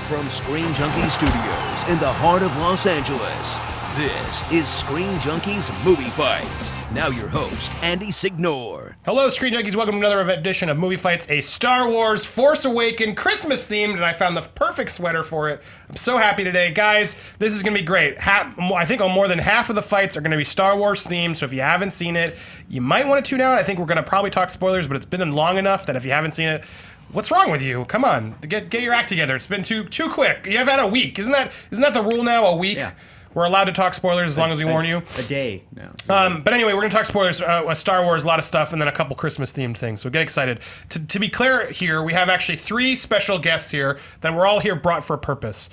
From ScreenJunkies Studios in the heart of Los Angeles, this is Screen Junkies Movie Fights. Now your host, Andy Signore. Hello, Screen Junkies. Welcome to another edition of Movie Fights, a Star Wars Force Awakens Christmas themed, and I found the perfect sweater for it. I'm so happy today. Guys, this is going to be great. I think more than half of the fights are going to be Star Wars themed, so if you haven't seen it, you might want to tune out. I think we're going to probably talk spoilers, but it's been long enough that if you haven't seen it, what's wrong with you? Come on, get your act together. It's been too quick. You have had a week. Isn't that the rule now? A week? Yeah. We're allowed to talk spoilers as long as we warn you. A day. No. But anyway, we're going to talk spoilers, Star Wars, a lot of stuff, and then a couple Christmas-themed things. So get excited. To be clear here, we have actually 3 special guests here that we're all here brought for a purpose.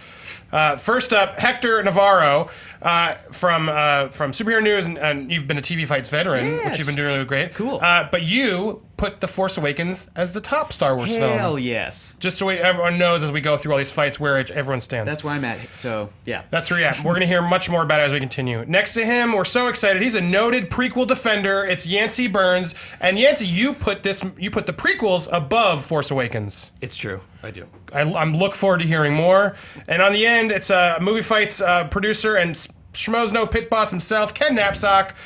First up, Hector Navarro from Superhero News, and you've been a TV Fights veteran, which you've been doing really great. Cool. But you put The Force Awakens as the top Star Wars film. Hell yes. Just so everyone knows as we go through all these fights where everyone stands. That's where I'm at. So, yeah. That's where you're at. We're going to hear much more about it as we continue. Next to him, we're so excited. He's a noted prequel defender. It's Yancy Berns. And Yancy, you put the prequels above Force Awakens. It's true. I do. I'm look forward to hearing more. And on the end, it's a Movie Fights producer and Schmoes Pit Boss himself, Ken Napzok.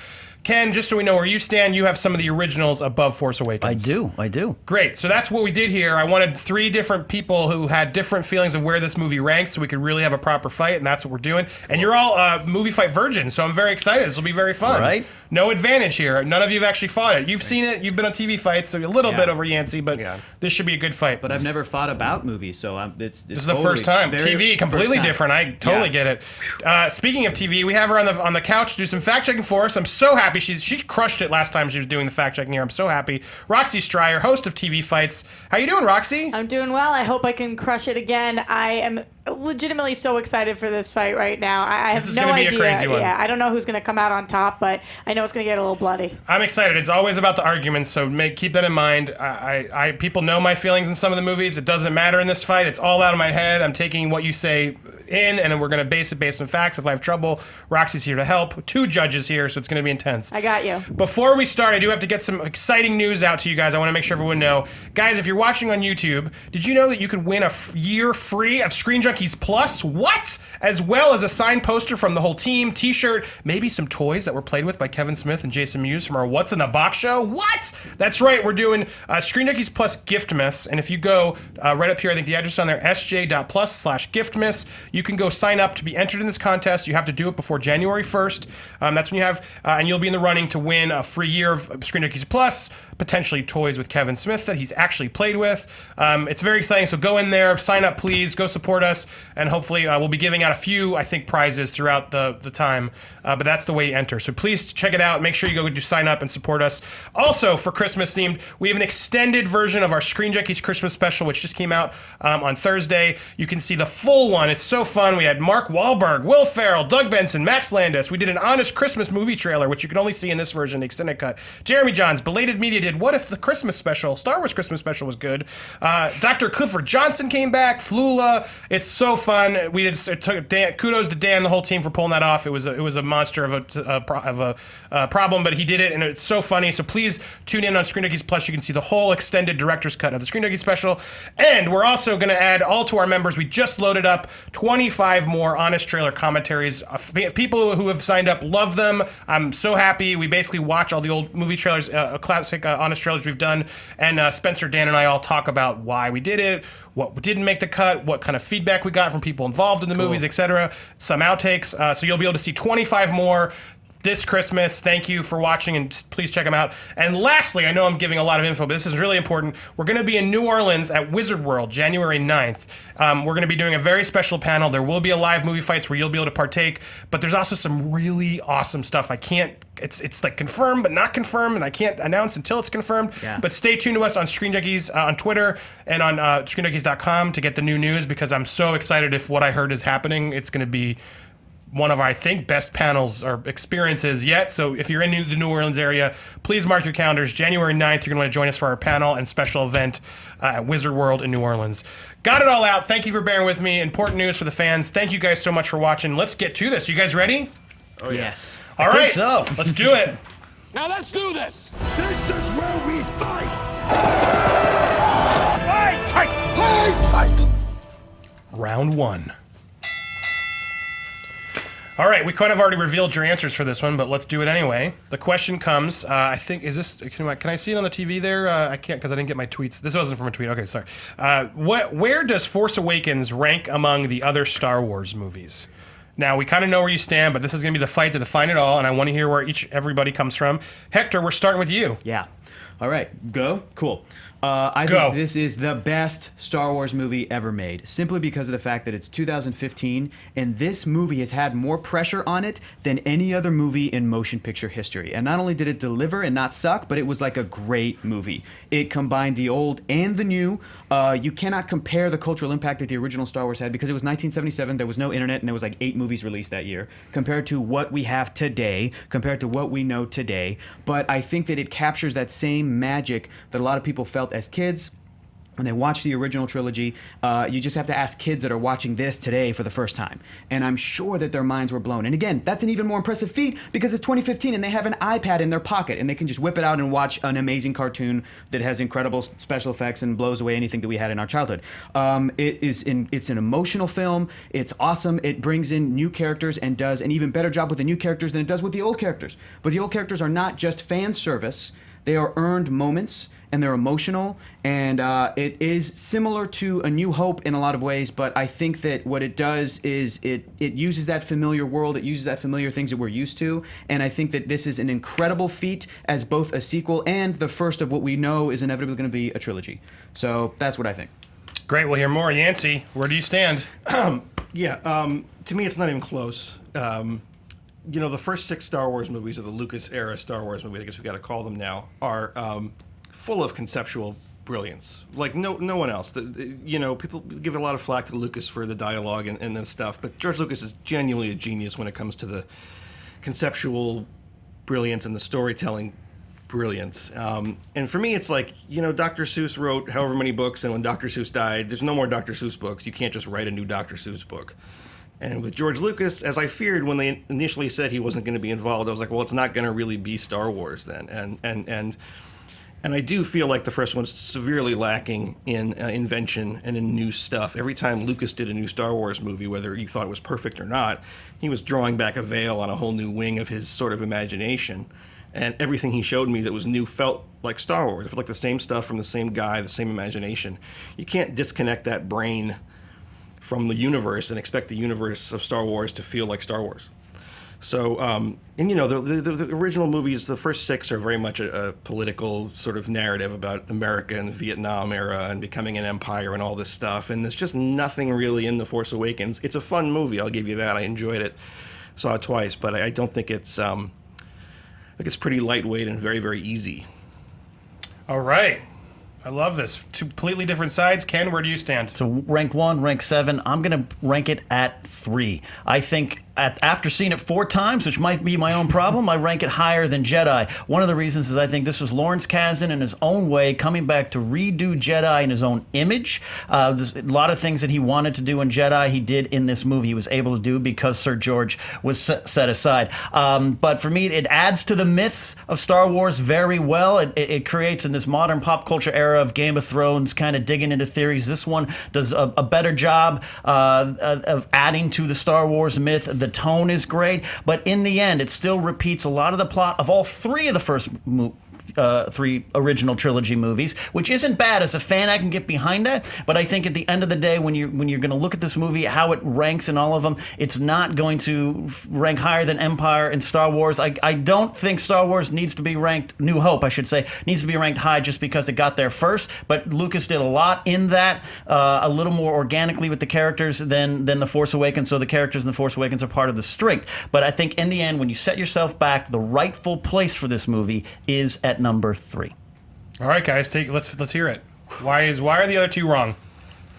Ken, just so we know where you stand, you have some of the originals above Force Awakens. I do. Great. So that's what we did here. I wanted 3 different people who had different feelings of where this movie ranks so we could really have a proper fight, and that's what we're doing. And you're all movie fight virgins, so I'm very excited. This will be very fun. Right. No advantage here. None of you have actually fought it. You've seen it. You've been on TV fights, so a little bit over Yancy, but this should be a good fight. But I've never fought about movies, so this is the first time. TV, completely different. I totally get it. Speaking of TV, we have her on the couch to do some fact-checking for us. I'm so happy. She crushed it last time she was doing the fact-checking here. I'm so happy. Roxy Striar, host of TV Fights. How you doing, Roxy? I'm doing well. I hope I can crush it again. I am legitimately so excited for this fight right now. I have no idea. This is going to be a crazy one. Yeah, I don't know who's going to come out on top, but I know it's going to get a little bloody. I'm excited. It's always about the arguments, so keep that in mind. People know my feelings in some of the movies. It doesn't matter in this fight. It's all out of my head. I'm taking what you say in, and then we're going to base it based on facts. If I have trouble, Roxy's here to help. 2 judges here, so it's going to be intense. I got you. Before we start, I do have to get some exciting news out to you guys. I want to make sure everyone know. Guys, if you're watching on YouTube, did you know that you could win a year free of Screen Junkies Plus? What? As well as a signed poster from the whole team, t-shirt, maybe some toys that were played with by Kevin Smith and Jason Mewes from our What's in the Box show? What? That's right. We're doing Screen Junkies Plus Giftmas, and if you go right up here, I think the address is on there, sj.plus/giftmas. You can go sign up to be entered in this contest. You have to do it before January 1st. That's when you have, and you'll be in the running to win a free year of Screen Junkies Plus, potentially toys with Kevin Smith that he's actually played with. It's very exciting, so go in there, sign up please, go support us, and hopefully we'll be giving out a few, I think, prizes throughout the time, but that's the way you enter. So please check it out. Make sure you go do sign up and support us. Also, for Christmas themed, we have an extended version of our Screen Junkies Christmas special, which just came out on Thursday. You can see the full one. It's so fun. We had Mark Wahlberg, Will Ferrell, Doug Benson, Max Landis. We did an honest Christmas movie trailer, which you can only see in this version, the extended cut. Jeremy Johns, Belated Media did What If the Christmas Special, Star Wars Christmas Special was good. Dr. Clifford Johnson came back, Flula. It's so fun. Kudos to Dan, the whole team, for pulling that off. It was a monster of a problem, but he did it, and it's so funny. So please tune in on Screen Junkies Plus. You can see the whole extended director's cut of the Screen Junkies special. And we're also going to add all to our members. We just loaded up 25 more honest trailer commentaries. People who have signed up love them. I'm so happy. We basically watch all the old movie trailers, classic honest trailers we've done, and Spencer, Dan, and I all talk about why we did it, what didn't make the cut, what kind of feedback we got from people involved in the movies, etc. Some outtakes. So you'll be able to see 25 more this Christmas. Thank you for watching, and please check them out. And lastly, I know I'm giving a lot of info, but this is really important. We're going to be in New Orleans at Wizard World, January 9th. We're going to be doing a very special panel. There will be a live movie fights where you'll be able to partake, but there's also some really awesome stuff. It's like confirmed, but not confirmed, and I can't announce until it's confirmed. Yeah. But stay tuned to us on Screen Junkies on Twitter and on ScreenJunkies.com to get the new news, because I'm so excited if what I heard is happening. It's going to be one of, I think, best panels or experiences yet. So if you're in the New Orleans area, please mark your calendars. January 9th, you're going to want to join us for our panel and special event at Wizard World in New Orleans. Got it all out. Thank you for bearing with me. Important news for the fans. Thank you guys so much for watching. Let's get to this. You guys ready? Oh, yes. All right. So. Let's do it. Now let's do this. This is where we fight. Fight! Fight! Fight! Fight! round one. All right, we kind of already revealed your answers for this one, but let's do it anyway. The question comes, I think, is this, can I see it on the TV there? I can't because I didn't get my tweets. This wasn't from a tweet. Okay, sorry. Where does Force Awakens rank among the other Star Wars movies? Now, we kind of know where you stand, but this is going to be the fight to define it all, and I want to hear where everybody comes from. Hector, we're starting with you. Yeah. All right. Go? Cool. I think this is the best Star Wars movie ever made, simply because of the fact that it's 2015, and this movie has had more pressure on it than any other movie in motion picture history. And not only did it deliver and not suck, but it was like a great movie. It combined the old and the new. You cannot compare the cultural impact that the original Star Wars had, because it was 1977, there was no internet, and there was like 8 movies released that year, compared to what we have today, compared to what we know today. But I think that it captures that same magic that a lot of people felt as kids when they watched the original trilogy. You just have to ask kids that are watching this today for the first time, and I'm sure that their minds were blown. And again, that's an even more impressive feat because it's 2015 and they have an iPad in their pocket and they can just whip it out and watch an amazing cartoon that has incredible special effects and blows away anything that we had in our childhood. It's an emotional film. It's awesome. It brings in new characters and does an even better job with the new characters than it does with the old characters. But the old characters are not just fan service. They are earned moments, and they're emotional, and it is similar to A New Hope in a lot of ways, but I think that what it does is it uses that familiar world, it uses that familiar things that we're used to, and I think that this is an incredible feat as both a sequel and the first of what we know is inevitably going to be a trilogy. So that's what I think. Great, we'll hear more. Yancy, where do you stand? To me it's not even close. The first 6 Star Wars movies, or the Lucas-era Star Wars movies, I guess we got to call them now, are full of conceptual brilliance. Like no one else. People give a lot of flack to Lucas for the dialogue and this stuff, but George Lucas is genuinely a genius when it comes to the conceptual brilliance and the storytelling brilliance. And for me, it's like, Dr. Seuss wrote however many books, and when Dr. Seuss died, there's no more Dr. Seuss books. You can't just write a new Dr. Seuss book. And with George Lucas, as I feared when they initially said he wasn't going to be involved, I was like, well, it's not going to really be Star Wars then. And I do feel like the first one's severely lacking in invention and in new stuff. Every time Lucas did a new Star Wars movie, whether you thought it was perfect or not, he was drawing back a veil on a whole new wing of his sort of imagination. And everything he showed me that was new felt like Star Wars. It felt like the same stuff from the same guy, the same imagination. You can't disconnect that brain from the universe and expect the universe of Star Wars to feel like Star Wars. So, the original movies, the first 6 are very much a political sort of narrative about America and the Vietnam era and becoming an empire and all this stuff. And there's just nothing really in The Force Awakens. It's a fun movie, I'll give you that. I enjoyed it. Saw it twice, but I don't think it's, I think it's pretty lightweight and very, very easy. All right. I love this. 2 completely different sides. Ken, where do you stand? So rank 1, rank 7. I'm going to rank it at 3. I think after seeing it 4 times, which might be my own problem, I rank it higher than Jedi. One of the reasons is I think this was Lawrence Kasdan in his own way coming back to redo Jedi in his own image. There's a lot of things that he wanted to do in Jedi he did in this movie. He was able to do because Sir George was set aside. But for me, it adds to the myths of Star Wars very well. It creates in this modern pop culture era of Game of Thrones kind of digging into theories. This one does a better job of adding to the Star Wars myth. The tone is great, but in the end, it still repeats a lot of the plot of all 3 of the first 3 original trilogy movies, which isn't bad. As a fan, I can get behind that, but I think at the end of the day, when you're going to look at this movie, how it ranks in all of them, it's not going to rank higher than Empire and Star Wars. I don't think Star Wars needs to be ranked, New Hope, I should say, needs to be ranked high just because it got there first, but Lucas did a lot in that, a little more organically with the characters than The Force Awakens, so the characters in The Force Awakens are part of the strength. But I think in the end, when you set yourself back, the rightful place for this movie is at number 3. All right, guys, let's hear it. Why are the other 2 wrong?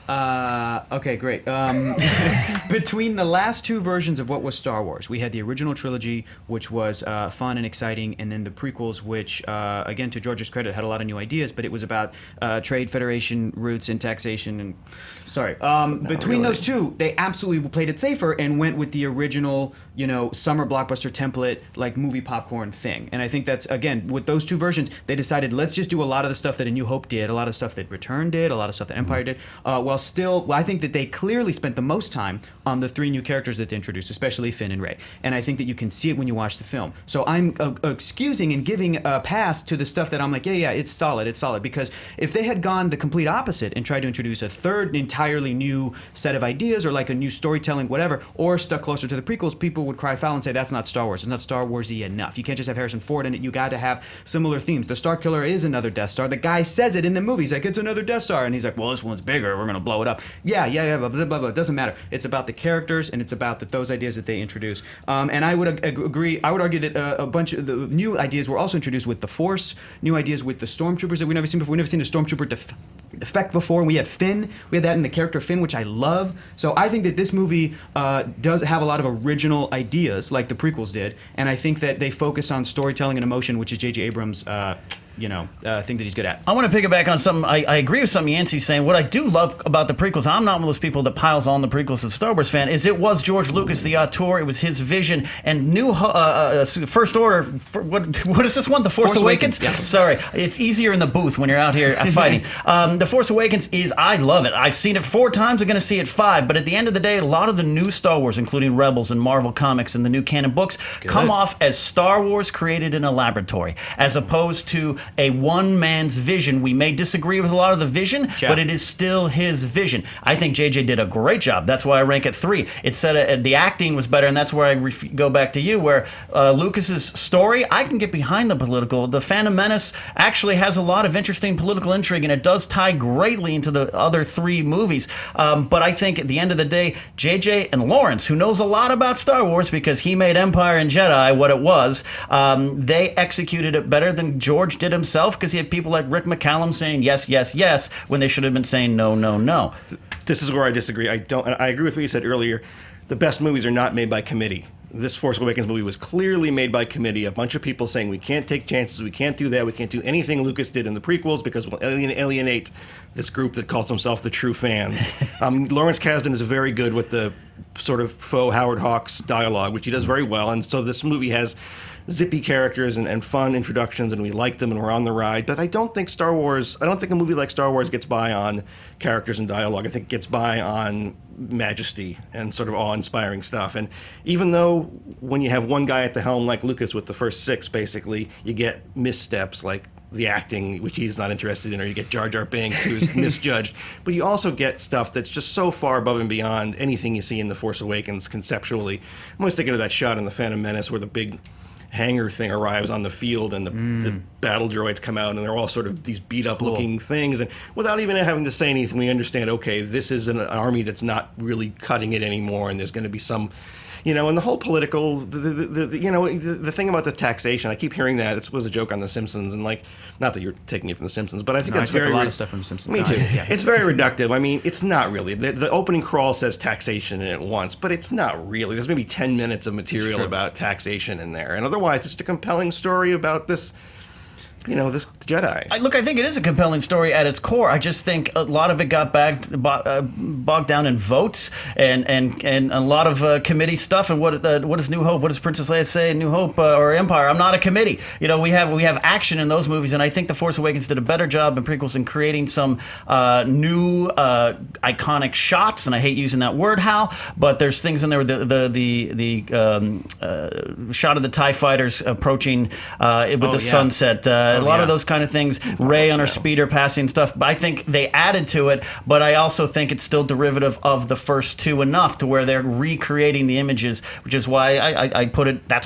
Okay, great. Between the last 2 versions of what was Star Wars, we had the original trilogy, which was fun and exciting, and then the prequels, which, again, to George's credit, had a lot of new ideas, but it was about trade federation roots and taxation and... Sorry. Between those 2, they absolutely played it safer and went with the original, summer blockbuster template, like movie popcorn thing. And I think that's, again, with those 2 versions, they decided, let's just do a lot of the stuff that A New Hope did, a lot of the stuff that Return did, a lot of stuff that Empire did, while while still, well, I think that they clearly spent the most time on the 3 new characters that they introduced, especially Finn and Rey. And I think that you can see it when you watch the film. So I'm excusing and giving a pass to the stuff that I'm like, yeah, it's solid, because if they had gone the complete opposite and tried to introduce a third entirely new set of ideas or like a new storytelling, whatever, or stuck closer to the prequels, people would cry foul and say that's not Star Wars. It's not Star Wars-y enough. You can't just have Harrison Ford in it. You got to have similar themes. The Star Killer is another Death Star. The guy says it in the movie. He's like, it's another Death Star. And he's like, well, this one's bigger. We're going to blow it up. Yeah, blah, blah, blah, blah. It doesn't matter. It's about the characters and it's about those ideas that they introduce. And I would agree. I would argue that a bunch of the new ideas were also introduced with the Force, new ideas with the Stormtroopers that we've never seen before. We've never seen a Stormtrooper effect before. And we had Finn. We had that in the character Finn, which I love. So I think that this movie does have a lot of original ideas like the prequels did. And I think that they focus on storytelling and emotion, which is J.J. Abrams' thing that he's good at. I want to piggyback on something. I agree with something Yancy's saying. What I do love about the prequels, I'm not one of those people that piles on the prequels as a Star Wars fan, is it was George Lucas, the auteur. It was his vision. And First Order, what is this one? The Force Awakens? Yeah. Sorry. It's easier in the booth when you're out here fighting. The Force Awakens I love it. I've seen it 4 times. I'm going to see it 5. But at the end of the day, a lot of the new Star Wars, including Rebels and Marvel Comics and the new canon books, come off as Star Wars created in a laboratory, as opposed to a one-man's vision. We may disagree with a lot of the vision, but it is still his vision. I think JJ did a great job. That's why I rank it 3. It said the acting was better, and that's where I go back to you, where Lucas's story, I can get behind the political. The Phantom Menace actually has a lot of interesting political intrigue, and it does tie greatly into the other 3 movies. But I think at the end of the day, JJ and Lawrence, who knows a lot about Star Wars because he made Empire and Jedi what it was, they executed it better than George did himself, because he had people like Rick McCallum saying yes, yes, yes, when they should have been saying no, no, no. This is where I disagree. I agree with what you said earlier. The best movies are not made by committee. This Force Awakens movie was clearly made by committee. A bunch of people saying we can't take chances, we can't do that, we can't do anything Lucas did in the prequels because we'll alienate this group that calls themselves the true fans. Lawrence Kasdan is very good with the sort of faux Howard Hawks dialogue, which he does very well. And so this movie has zippy characters and fun introductions, and we like them and we're on the ride. But I don't think a movie like Star Wars gets by on characters and dialogue. I think it gets by on majesty and sort of awe-inspiring stuff. And even though when you have one guy at the helm like Lucas with the first 6, basically, you get missteps like the acting, which he's not interested in, or you get Jar Jar Binks, who's misjudged. But you also get stuff that's just so far above and beyond anything you see in The Force Awakens conceptually. I'm always thinking of that shot in The Phantom Menace where the big hangar thing arrives on the field and the battle droids come out and they're all sort of these beat up looking things, and without even having to say anything we understand, okay, this is an army that's not really cutting it anymore, and there's going to be some, and the whole political, the thing about the taxation, I keep hearing that. It was a joke on The Simpsons, and not that you're taking it from The Simpsons, but I think that's very... a lot of stuff from The Simpsons. Me too. Yeah. It's very reductive. I mean, it's not really. The opening crawl says taxation in it once, but it's not really. There's maybe 10 minutes of material about taxation in there, and otherwise it's just a compelling story about this... this Jedi. I think it is a compelling story at its core. I just think a lot of it got bogged down in votes and a lot of committee stuff. And what does New Hope? What does Princess Leia say in New Hope or Empire? I'm not a committee. We have action in those movies, and I think The Force Awakens did a better job in prequels in creating some new iconic shots. And I hate using that word, Hal, but there's things in there. The shot of the TIE fighters approaching with the sunset. A lot of those kind of things, Rey on her speeder passing stuff, but I think they added to it, but I also think it's still derivative of the first 2 enough to where they're recreating the images, which is why I put it at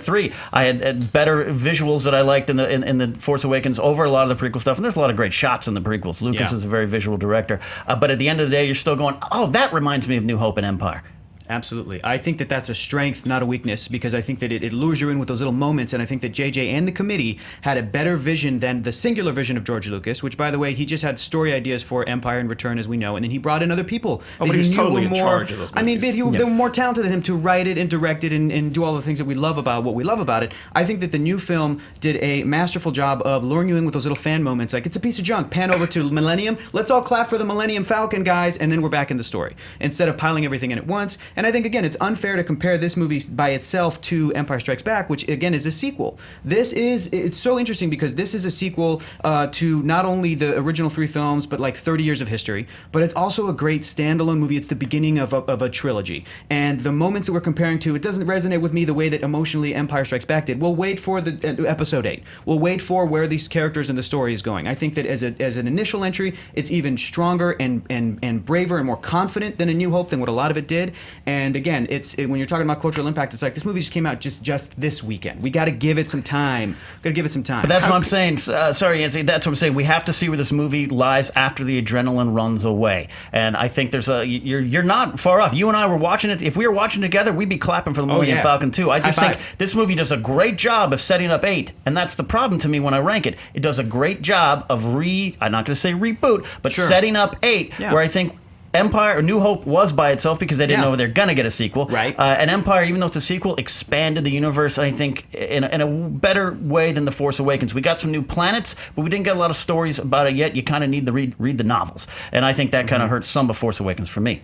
3. I had better visuals that I liked in the Force Awakens over a lot of the prequel stuff, and there's a lot of great shots in the prequels. Lucas is a very visual director, but at the end of the day, you're still going, oh, that reminds me of New Hope and Empire. Absolutely. I think that that's a strength, not a weakness, because I think that it lures you in with those little moments, and I think that JJ and the committee had a better vision than the singular vision of George Lucas, which, by the way, he just had story ideas for Empire and Return, as we know, and then he brought in other people. Oh, but he was totally in charge of those movies. I mean, they were more talented than him to write it and direct it and do all the things that we love about what we love about it. I think that the new film did a masterful job of luring you in with those little fan moments, like, it's a piece of junk, pan over to Millennium, let's all clap for the Millennium Falcon, guys, and then we're back in the story, instead of piling everything in at once. And And I think, again, it's unfair to compare this movie by itself to Empire Strikes Back, which, again, is a sequel. It's so interesting because this is a sequel to not only the original 3 films, but like 30 years of history, but it's also a great standalone movie. It's the beginning of a trilogy. And the moments that we're comparing to, it doesn't resonate with me the way that emotionally Empire Strikes Back did. We'll wait for the episode 8. We'll wait for where these characters and the story is going. I think that as an initial entry, it's even stronger and braver and more confident than A New Hope, than what a lot of it did. And again, when you're talking about cultural impact, it's like this movie just came out just this weekend. We got to give it some time. But that's what I'm saying. Sorry, Yancy. That's what I'm saying. We have to see where this movie lies after the adrenaline runs away. And I think you're not far off. You and I were watching it. If we were watching together, we'd be clapping for the Millennium Falcon too. I just think this movie does a great job of setting up 8, and that's the problem to me when I rank it. It does a great job of I'm not going to say reboot, but setting up 8, where I think Empire or New Hope was by itself because they didn't know they're going to get a sequel. Right. And Empire, even though it's a sequel, expanded the universe, I think, in a better way than The Force Awakens. We got some new planets, but we didn't get a lot of stories about it yet. You kind of need to read the novels. And I think that kind of hurts some of Force Awakens for me.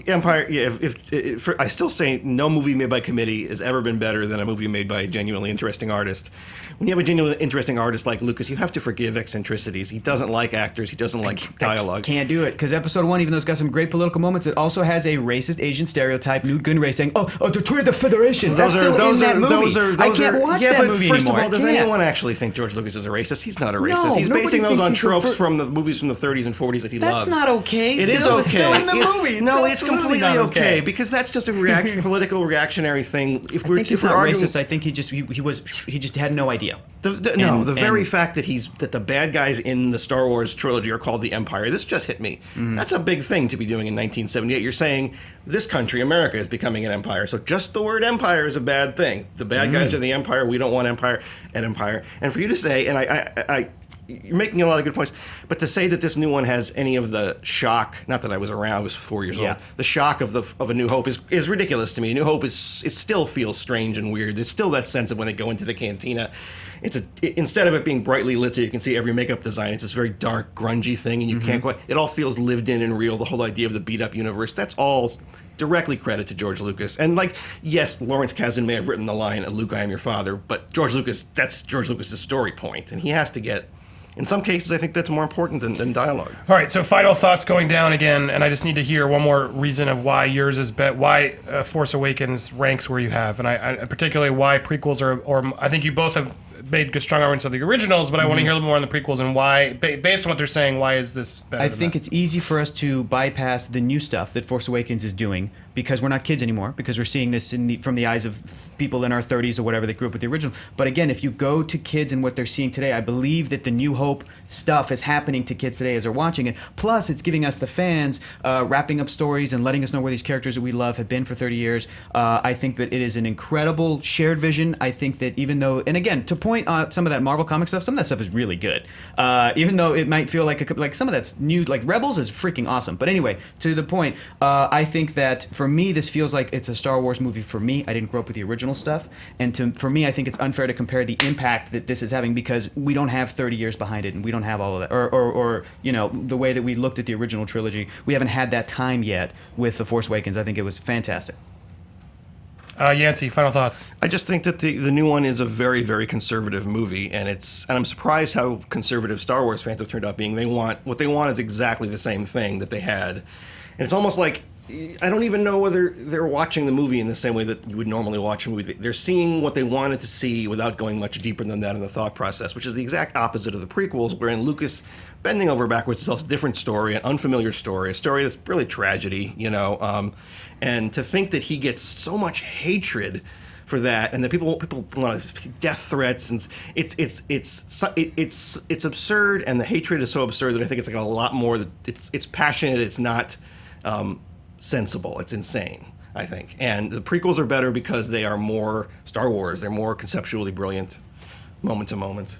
Empire, I still say no movie made by committee has ever been better than a movie made by a genuinely interesting artist. When you have a genuinely interesting artist like Lucas, you have to forgive eccentricities. He doesn't like actors. He doesn't like dialogue. Can't do it, because episode 1, even though it's got some great political moments, it also has a racist Asian stereotype, Newt Gunray saying, "Between the Federation." That's still in that movie. I can't watch that movie first anymore. Of all, does anyone actually think George Lucas is a racist? He's not a racist. No, he's basing those on tropes prefer- from the movies from the 30s and 40s that he loves. That's not okay. It is Still, okay. It's still in the movie. No, it's completely not okay, because that's just a political reactionary thing. I think he's not racist. I think he just had no idea. The very fact that the bad guys in the Star Wars trilogy are called the Empire, this just hit me. That's a big thing to be doing in 1978. You're saying this country, America, is becoming an empire. So just the word empire is a bad thing. The bad guys are the empire. We don't want empire and empire. And for you to say, and I you're making a lot of good points, but to say that this new one has any of the shock, not that I was around, I was 4 years old, the shock of A New Hope is ridiculous to me. A New Hope it still feels strange and weird. There's still that sense of when they go into the cantina, instead of it being brightly lit so you can see every makeup design, it's this very dark, grungy thing, and you can't quite, it all feels lived in and real, the whole idea of the beat up universe. That's all directly credit to George Lucas. And yes, Lawrence Kasdan may have written the line, "Luke, I am your father," but George Lucas, that's George Lucas's story point, and he has to get. In some cases, I think that's more important than dialogue. All right, so final thoughts going down again, and I just need to hear one more reason of why yours is why Force Awakens ranks where you have, and I particularly why prequels or I think you both have made good strong arguments of the originals, but I want to hear a little more on the prequels and why, based on what they're saying, why is this better? I think it's easy for us to bypass the new stuff that Force Awakens is doing because we're not kids anymore, because we're seeing this from the eyes of people in our 30s or whatever that grew up with the original. But again, if you go to kids and what they're seeing today, I believe that the New Hope stuff is happening to kids today as they're watching it. Plus, it's giving us the fans wrapping up stories and letting us know where these characters that we love have been for 30 years. I think that it is an incredible shared vision. I think that even though, and again, to point out some of that Marvel comic stuff, some of that stuff is really good. Even though it might feel like some of that's new, like Rebels is freaking awesome. But anyway, to the point, I think that for me, this feels like it's a Star Wars movie for me. I didn't grow up with the original stuff. And for me, I think it's unfair to compare the impact that this is having because we don't have 30 years behind it and we don't have all of that. Or the way that we looked at the original trilogy, we haven't had that time yet with The Force Awakens. I think it was fantastic. Yancy, final thoughts. I just think that the new one is a very, very conservative movie, and I'm surprised how conservative Star Wars fans have turned out being. What they want is exactly the same thing that they had, and it's almost like I don't even know whether they're watching the movie in the same way that you would normally watch a movie. They're seeing what they wanted to see without going much deeper than that in the thought process, which is the exact opposite of the prequels, wherein Lucas, bending over backwards, tells a different story, an unfamiliar story, a story that's really tragedy, and to think that he gets so much hatred for that, and that people want death threats, and it's absurd, and the hatred is so absurd that I think it's like a lot more. It's passionate. It's not sensible. It's insane, I think. And the prequels are better because they are more Star Wars. They're more conceptually brilliant, moment to moment.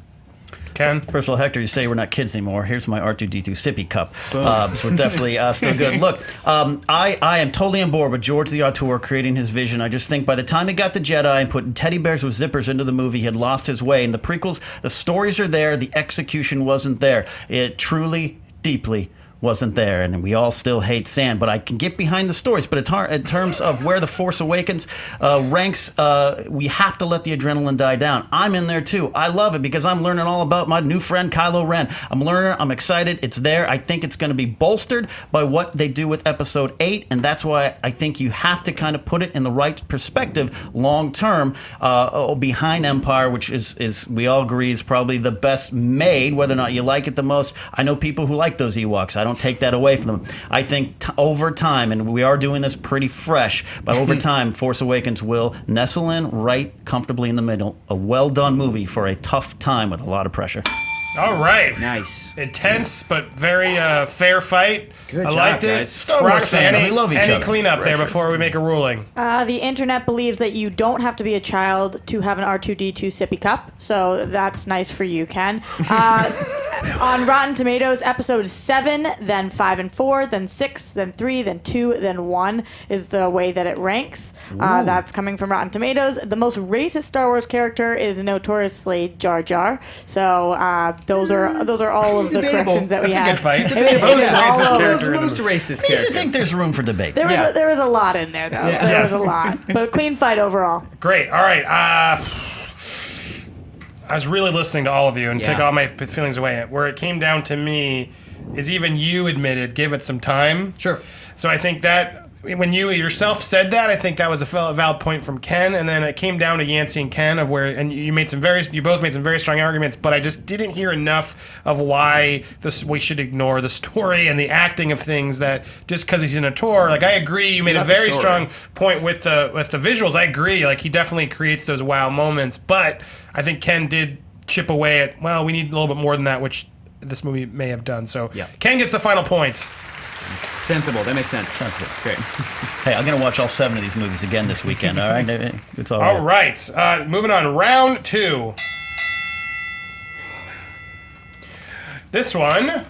Ken? First of all, Hector, you say we're not kids anymore. Here's my R2-D2 sippy cup. So we're definitely still good. Look, I am totally on board with George the Auteur creating his vision. I just think by the time he got the Jedi and putting teddy bears with zippers into the movie, he had lost his way. In the prequels, the stories are there. The execution wasn't there. It truly, deeply wasn't there, and we all still hate sand. But I can get behind the stories. But in terms of where The Force Awakens ranks, we have to let the adrenaline die down. I'm in there too. I love it because I'm learning all about my new friend Kylo Ren. I'm learning. I'm excited. It's there. I think it's going to be bolstered by what they do with Episode 8, and that's why I think you have to kind of put it in the right perspective long term behind Empire, which is we all agree is probably the best made, whether or not you like it the most. I know people who like those Ewoks. I don't take that away from them. I think over time, and we are doing this pretty fresh, but over time, Force Awakens will nestle in right comfortably in the middle. A well-done movie for a tough time with a lot of pressure. All right. Nice. Intense, but very fair fight. Good I job, liked it. guys. Star Wars Roxy, fans, we love each any other. cleanup there before we make a ruling? The internet believes that you don't have to be a child to have an R2-D2 sippy cup, so that's nice for you, Ken. On Rotten Tomatoes, episode 7, then 5 and 4, then 6, then 3, then 2, then 1 is the way that it ranks. That's coming from Rotten Tomatoes. The most racist Star Wars character is notoriously Jar Jar. So those are all of the corrections that we have. That's a good fight. Most racist I used to character. think there's room for debate. There was a lot in there, though. Yeah. There was a lot. But clean fight overall. Great. All right. I was really listening to all of you and took all my feelings away. Where it came down to me is even you admitted, give it some time. Sure. So I think that when you yourself said that, I think that was a valid point from Ken, and then it came down to Yancy and Ken and you both made some very strong arguments, but I just didn't hear enough of why we should ignore the story and the acting of things that just because he's in a tour. Like, I agree, you made a very strong point with the visuals. I agree, like he definitely creates those wow moments, but I think Ken did chip away at, well, we need a little bit more than that, which this movie may have done. So Ken gets the final point. Sensible. That makes sense. Sensible. Great. Hey, I'm going to watch all 7 of these movies again this weekend, all right? It's all right. All right. Moving on. Round 2. This one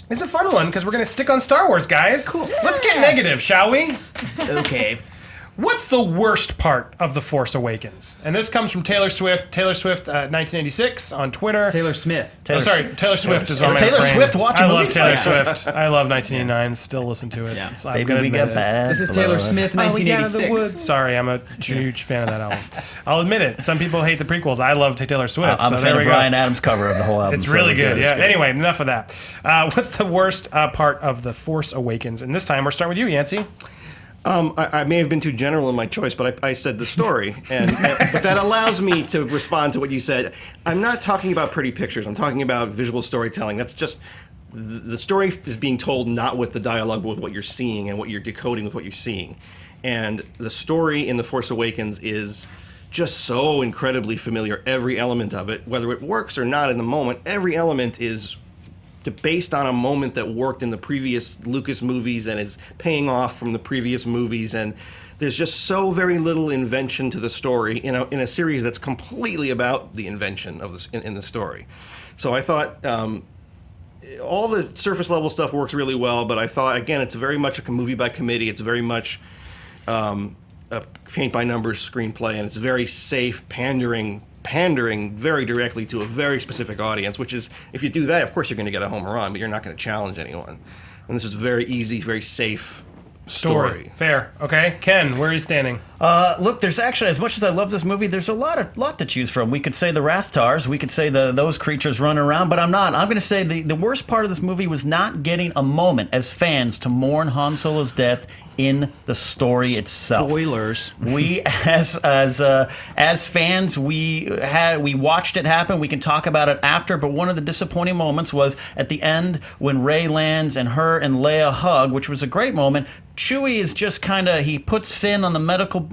is a fun one because we're going to stick on Star Wars, guys. Cool. Let's get negative, shall we? Okay. What's the worst part of The Force Awakens? And this comes from Taylor Swift. Taylor Swift, 1986 on Twitter. Taylor Smith. Taylor Swift is on my Taylor brain. Swift watching I love movies? Taylor Swift. I love 1989. Still listen to it. Yeah. So Baby, we got bad. This is Taylor Smith, 1986. Sorry, I'm a huge fan of that album. I'll admit it. Some people hate the prequels. I love Taylor Swift. I'm a fan of Bryan Adams' cover of the whole album. It's really good. It's Yeah. Anyway, enough of that. What's the worst part of The Force Awakens? And this time we're starting with you, Yancy. I may have been too general in my choice, but I said the story, but that allows me to respond to what you said. I'm not talking about pretty pictures. I'm talking about visual storytelling. That's just the story is being told not with the dialogue, but with what you're seeing and what you're decoding with what you're seeing. And the story in The Force Awakens is just so incredibly familiar. Every element of it, whether it works or not in the moment, every element is based on a moment that worked in the previous Lucas movies and is paying off from the previous movies, and there's just so very little invention to the story in a series that's completely about the invention of this in the story. So I thought all the surface level stuff works really well, but I thought, again, it's very much a movie by committee. It's very much a paint by numbers screenplay, and it's very safe, pandering very directly to a very specific audience, which is, if you do that, of course you're going to get a home run, but you're not going to challenge anyone. And this is very easy, very safe story. Fair. Okay. Ken, where are you standing? Look, there's actually, as much as I love this movie, there's a lot to choose from. We could say the Rathtars, we could say those creatures running around, but I'm not. I'm going to say the worst part of this movie was not getting a moment as fans to mourn Han Solo's death in the story itself. Spoilers. We as fans, we watched it happen. We can talk about it after, but one of the disappointing moments was at the end when Rey lands and her and Leia hug, which was a great moment. Chewie is just kind of, he puts Finn on the medical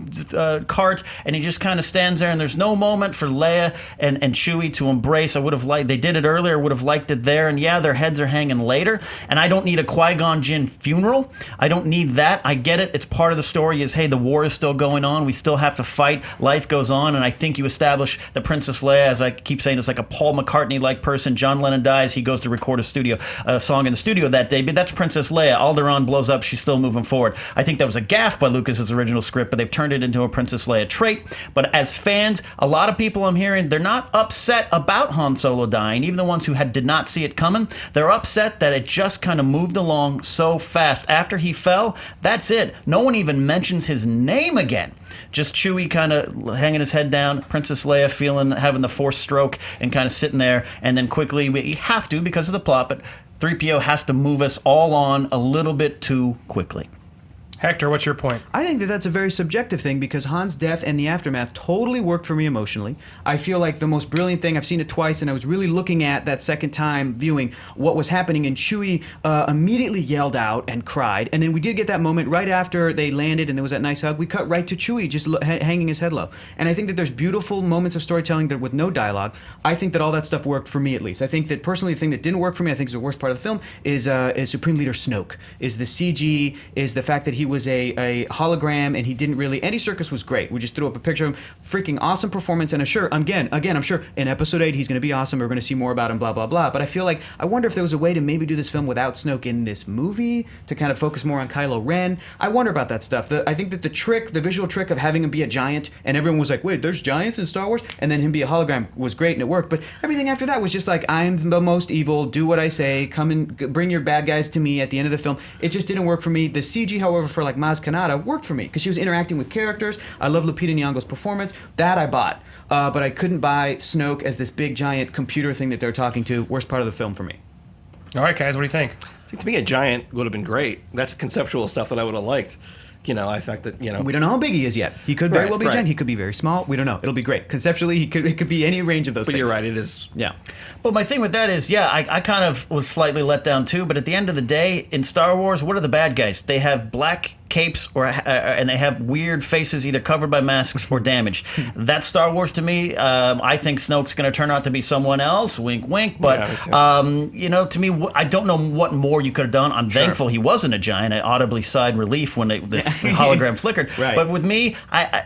cart and he just kind of stands there, and there's no moment for Leia and Chewie to embrace. I would have liked, they did it earlier, would have liked it there, and yeah, their heads are hanging later, and I don't need a Qui-Gon Jinn funeral. I don't need that. I get it. It's part of the story is, hey, the war is still going on. We still have to fight. Life goes on, and I think you establish that Princess Leia, as I keep saying, is like a Paul McCartney-like person. John Lennon dies. He goes to record a song in the studio that day, but that's Princess Leia. Alderaan blows up. She's still moving forward. I think that was a gaffe by Lucas's original script, but they've turned turned it into a Princess Leia trait. But as fans, a lot of people I'm hearing, they're not upset about Han Solo dying, even the ones who did not see it coming. They're upset that it just kind of moved along so fast. After he fell, that's it. No one even mentions his name again. Just Chewie kind of hanging his head down, Princess Leia having the Force stroke and kind of sitting there, and then quickly, we have to because of the plot, but 3PO has to move us all on a little bit too quickly. Hector, what's your point? I think that that's a very subjective thing because Han's death and the aftermath totally worked for me emotionally. I feel like the most brilliant thing, I've seen it twice, and I was really looking at that second time viewing what was happening, and Chewie immediately yelled out and cried, and then we did get that moment right after they landed and there was that nice hug. We cut right to Chewie just hanging his head low. And I think that there's beautiful moments of storytelling that with no dialogue. I think that all that stuff worked for me at least. I think that personally the thing that didn't work for me, I think is the worst part of the film, is Supreme Leader Snoke, is the CG, is the fact that he was a hologram and he didn't really. Andy Serkis was great. We just threw up a picture of him. Freaking awesome performance. And I'm sure in episode 8 he's going to be awesome. We're going to see more about him, blah, blah, blah. But I feel like I wonder if there was a way to maybe do this film without Snoke in this movie to kind of focus more on Kylo Ren. I wonder about that stuff. I think that the visual trick of having him be a giant and everyone was like, wait, there's giants in Star Wars? And then him be a hologram was great and it worked. But everything after that was just like, I'm the most evil, do what I say, come and bring your bad guys to me at the end of the film. It just didn't work for me. The CG, however, for like Maz Kanata worked for me because she was interacting with characters. I love Lupita Nyong'o's performance. That I bought. But I couldn't buy Snoke as this big giant computer thing that they're talking to. Worst part of the film for me. All right, guys, what do you think? I think to me a giant would have been great. That's conceptual stuff that I would have liked. I thought that, We don't know how big he is yet. He could very well be giant. He could be very small. We don't know. It'll be great. Conceptually, it could be any range of those things. But you're right, it is. Yeah. But my thing with that is, I kind of was slightly let down too, but at the end of the day, in Star Wars, what are the bad guys? They have black capes and they have weird faces either covered by masks or damaged. That's Star Wars to me. I think Snoke's going to turn out to be someone else, wink, wink. But, to me, I don't know what more you could have done. I'm thankful he wasn't a giant. I audibly sighed relief when the hologram flickered. Right. But with me,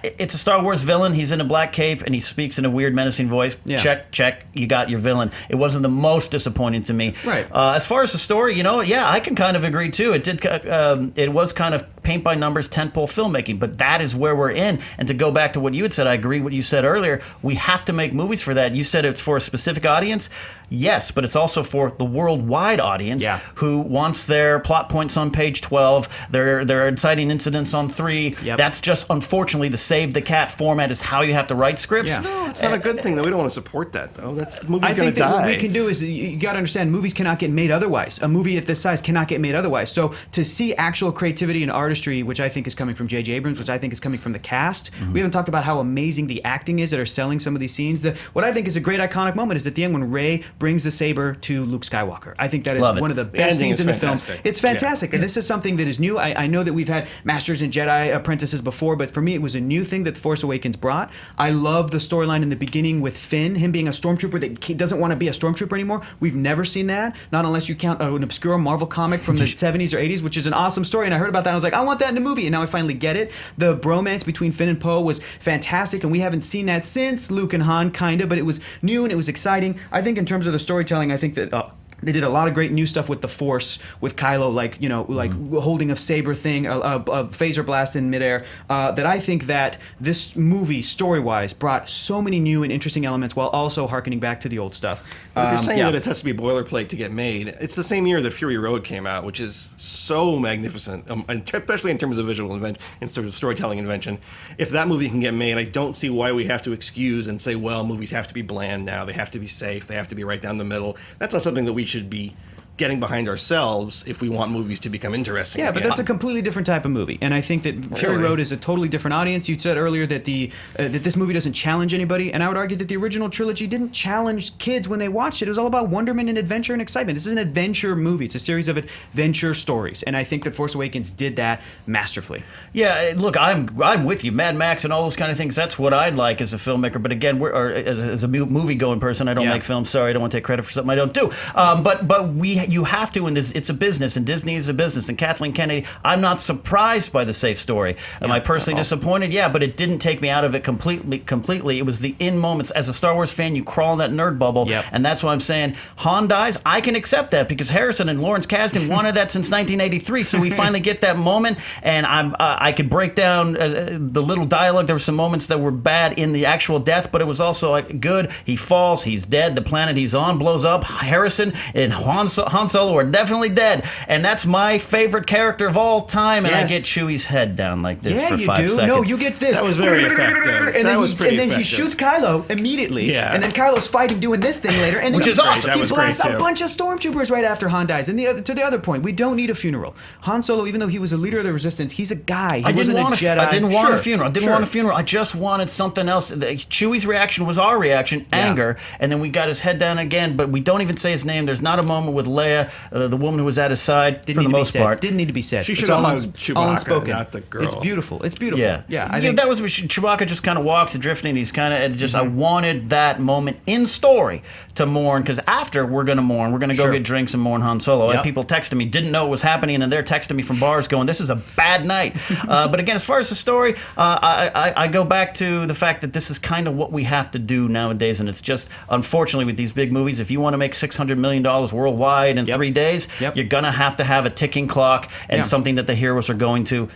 it's a Star Wars villain. He's in a black cape and he speaks in a weird, menacing voice. Yeah. Check. You got your villain. It wasn't the most disappointing to me. Right. As far as the story, I can kind of agree too. It was kind of paint by numbers, tentpole filmmaking, but that is where we're in. And to go back to what you had said, I agree what you said earlier. We have to make movies for that. You said it's for a specific audience. Yes, but it's also for the worldwide audience who wants their plot points on page 12, their inciting incidents on 3. Yep. That's just, unfortunately, the save the cat format is how you have to write scripts. Yeah. No, it's not a good thing, though. We don't want to support that, though. The movie's I going think to that die. what we can do is, you got to understand, movies cannot get made otherwise. A movie at this size cannot get made otherwise. So to see actual creativity and artistry, which I think is coming from J.J. Abrams, which I think is coming from the cast, we haven't talked about how amazing the acting is that are selling some of these scenes. What I think is a great iconic moment is at the end when Rey brings the saber to Luke Skywalker. I think that is one of the best scenes in the film. It's fantastic. And this is something that is new. I know that we've had Masters and Jedi apprentices before, but for me it was a new thing that The Force Awakens brought. I love the storyline in the beginning with Finn, him being a stormtrooper that doesn't want to be a stormtrooper anymore. We've never seen that, not unless you count an obscure Marvel comic from the 70s or 80s, which is an awesome story, and I heard about that and I was like, I want that in a movie, and now I finally get it. The bromance between Finn and Poe was fantastic, and we haven't seen that since Luke and Han, kind of, but it was new and it was exciting. I think in terms of the storytelling, I think that they did a lot of great new stuff with the Force, with Kylo, like holding a saber thing, a phaser blast in midair. That I think that this movie, story-wise, brought so many new and interesting elements while also harkening back to the old stuff. If you're saying that it has to be boilerplate to get made, it's the same year that Fury Road came out, which is so magnificent, especially in terms of visual invention and sort of storytelling invention. If that movie can get made, I don't see why we have to excuse and say, well, movies have to be bland now, they have to be safe, they have to be right down the middle. That's not something that we should be getting behind ourselves if we want movies to become interesting. Yeah, but that's a completely different type of movie, and I think that Fury Road is a totally different audience. You said earlier that that this movie doesn't challenge anybody, and I would argue that the original trilogy didn't challenge kids when they watched it. It was all about wonderment and adventure and excitement. This is an adventure movie. It's a series of adventure stories, and I think that Force Awakens did that masterfully. Yeah, look, I'm with you. Mad Max and all those kind of things. That's what I'd like as a filmmaker. But again, as a movie-going person, I don't make films. Sorry, I don't want to take credit for something I don't do. But you have to in this. It's a business, and Disney is a business. And Kathleen Kennedy, I'm not surprised by the safe story. Am I personally disappointed? Yeah, but it didn't take me out of it completely. It was the in moments. As a Star Wars fan, you crawl in that nerd bubble, and that's why I'm saying Han dies. I can accept that because Harrison and Lawrence Kasdan wanted that since 1983. So we finally get that moment, and I could break down the little dialogue. There were some moments that were bad in the actual death, but it was also like good. He falls, he's dead. The planet he's on blows up. Harrison and Han Solo are definitely dead, and that's my favorite character of all time. And I get Chewie's head down like this for 5 seconds. No, you get this. That was very effective. And that was pretty And then effective. he shoots Kylo immediately. Yeah. And then Kylo's fighting doing this thing later, and then Which is awesome. He was blasts great, a too. bunch of stormtroopers right after Han dies. And to the other point, we don't need a funeral. Han Solo, even though he was a leader of the Resistance, he's a guy. He wasn't a Jedi. I didn't want a funeral. I didn't want a funeral. I just wanted something else. Chewie's reaction was our reaction, anger, and then we got his head down again, but we don't even say his name. There's not a moment with Leia, the woman who was at his side, for the most part. Didn't need to be said. She It's should have all hugged all Chewbacca, unspoken. not the girl. It's beautiful. It's beautiful. Yeah, I think that was Chewbacca just kind of walks and drifting. He's kind of just. I wanted that moment in story to mourn, because after we're gonna mourn, we're gonna go get drinks and mourn Han Solo. And people texting me, didn't know it was happening, and they're texting me from bars going, "This is a bad night." But again, as far as the story, I go back to the fact that this is kind of what we have to do nowadays, and it's just unfortunately with these big movies, if you want to make $600 million worldwide in 3 days, you're gonna have to have a ticking clock and something that the heroes are going to.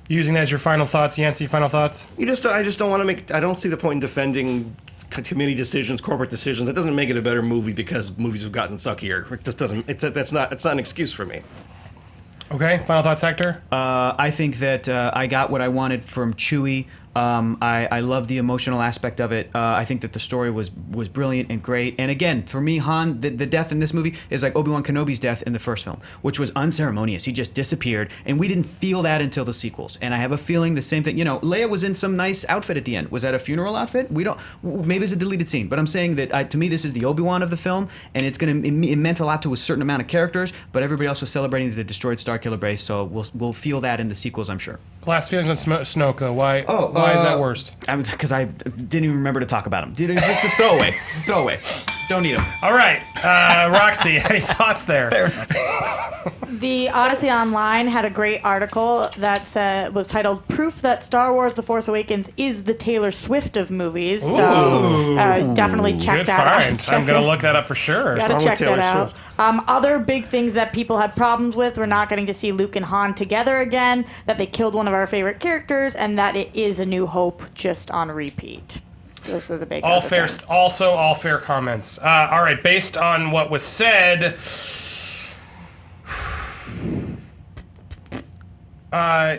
Using that as your final thoughts, Yancy, final thoughts? I just don't want to make. I don't see the point in defending committee decisions, corporate decisions. It doesn't make it a better movie because movies have gotten suckier. It just doesn't. It's not an excuse for me. Okay, final thoughts, Hector? I think that I got what I wanted from Chewie. I love the emotional aspect of it. I think that the story was brilliant and great. And again, for me, Han, the death in this movie is like Obi-Wan Kenobi's death in the first film, which was unceremonious. He just disappeared, and we didn't feel that until the sequels. And I have a feeling the same thing. You know, Leia was in some nice outfit at the end. Was that a funeral outfit? We don't. Maybe it's a deleted scene. But I'm saying that to me, this is the Obi-Wan of the film, and it meant a lot to a certain amount of characters. But everybody else was celebrating the destroyed Starkiller base, so we'll feel that in the sequels, I'm sure. Last feelings on Snoke, though. Why is that worst? Because I didn't even remember to talk about him. It was just a throwaway. Don't need him. All right. Roxy, any thoughts there? Fair enough. The Odyssey Online had a great article that was titled "Proof that Star Wars: The Force Awakens is the Taylor Swift of movies." So definitely check Good that find. out. I'm going to look that up for sure. Gotta check Taylor that out. Swift? Other big things that people had problems with: we're not getting to see Luke and Han together again, that they killed one of our favorite characters, and that it is A New Hope just on repeat. Those are the big all other fair. things. Also, all fair comments. All right. Based on what was said, I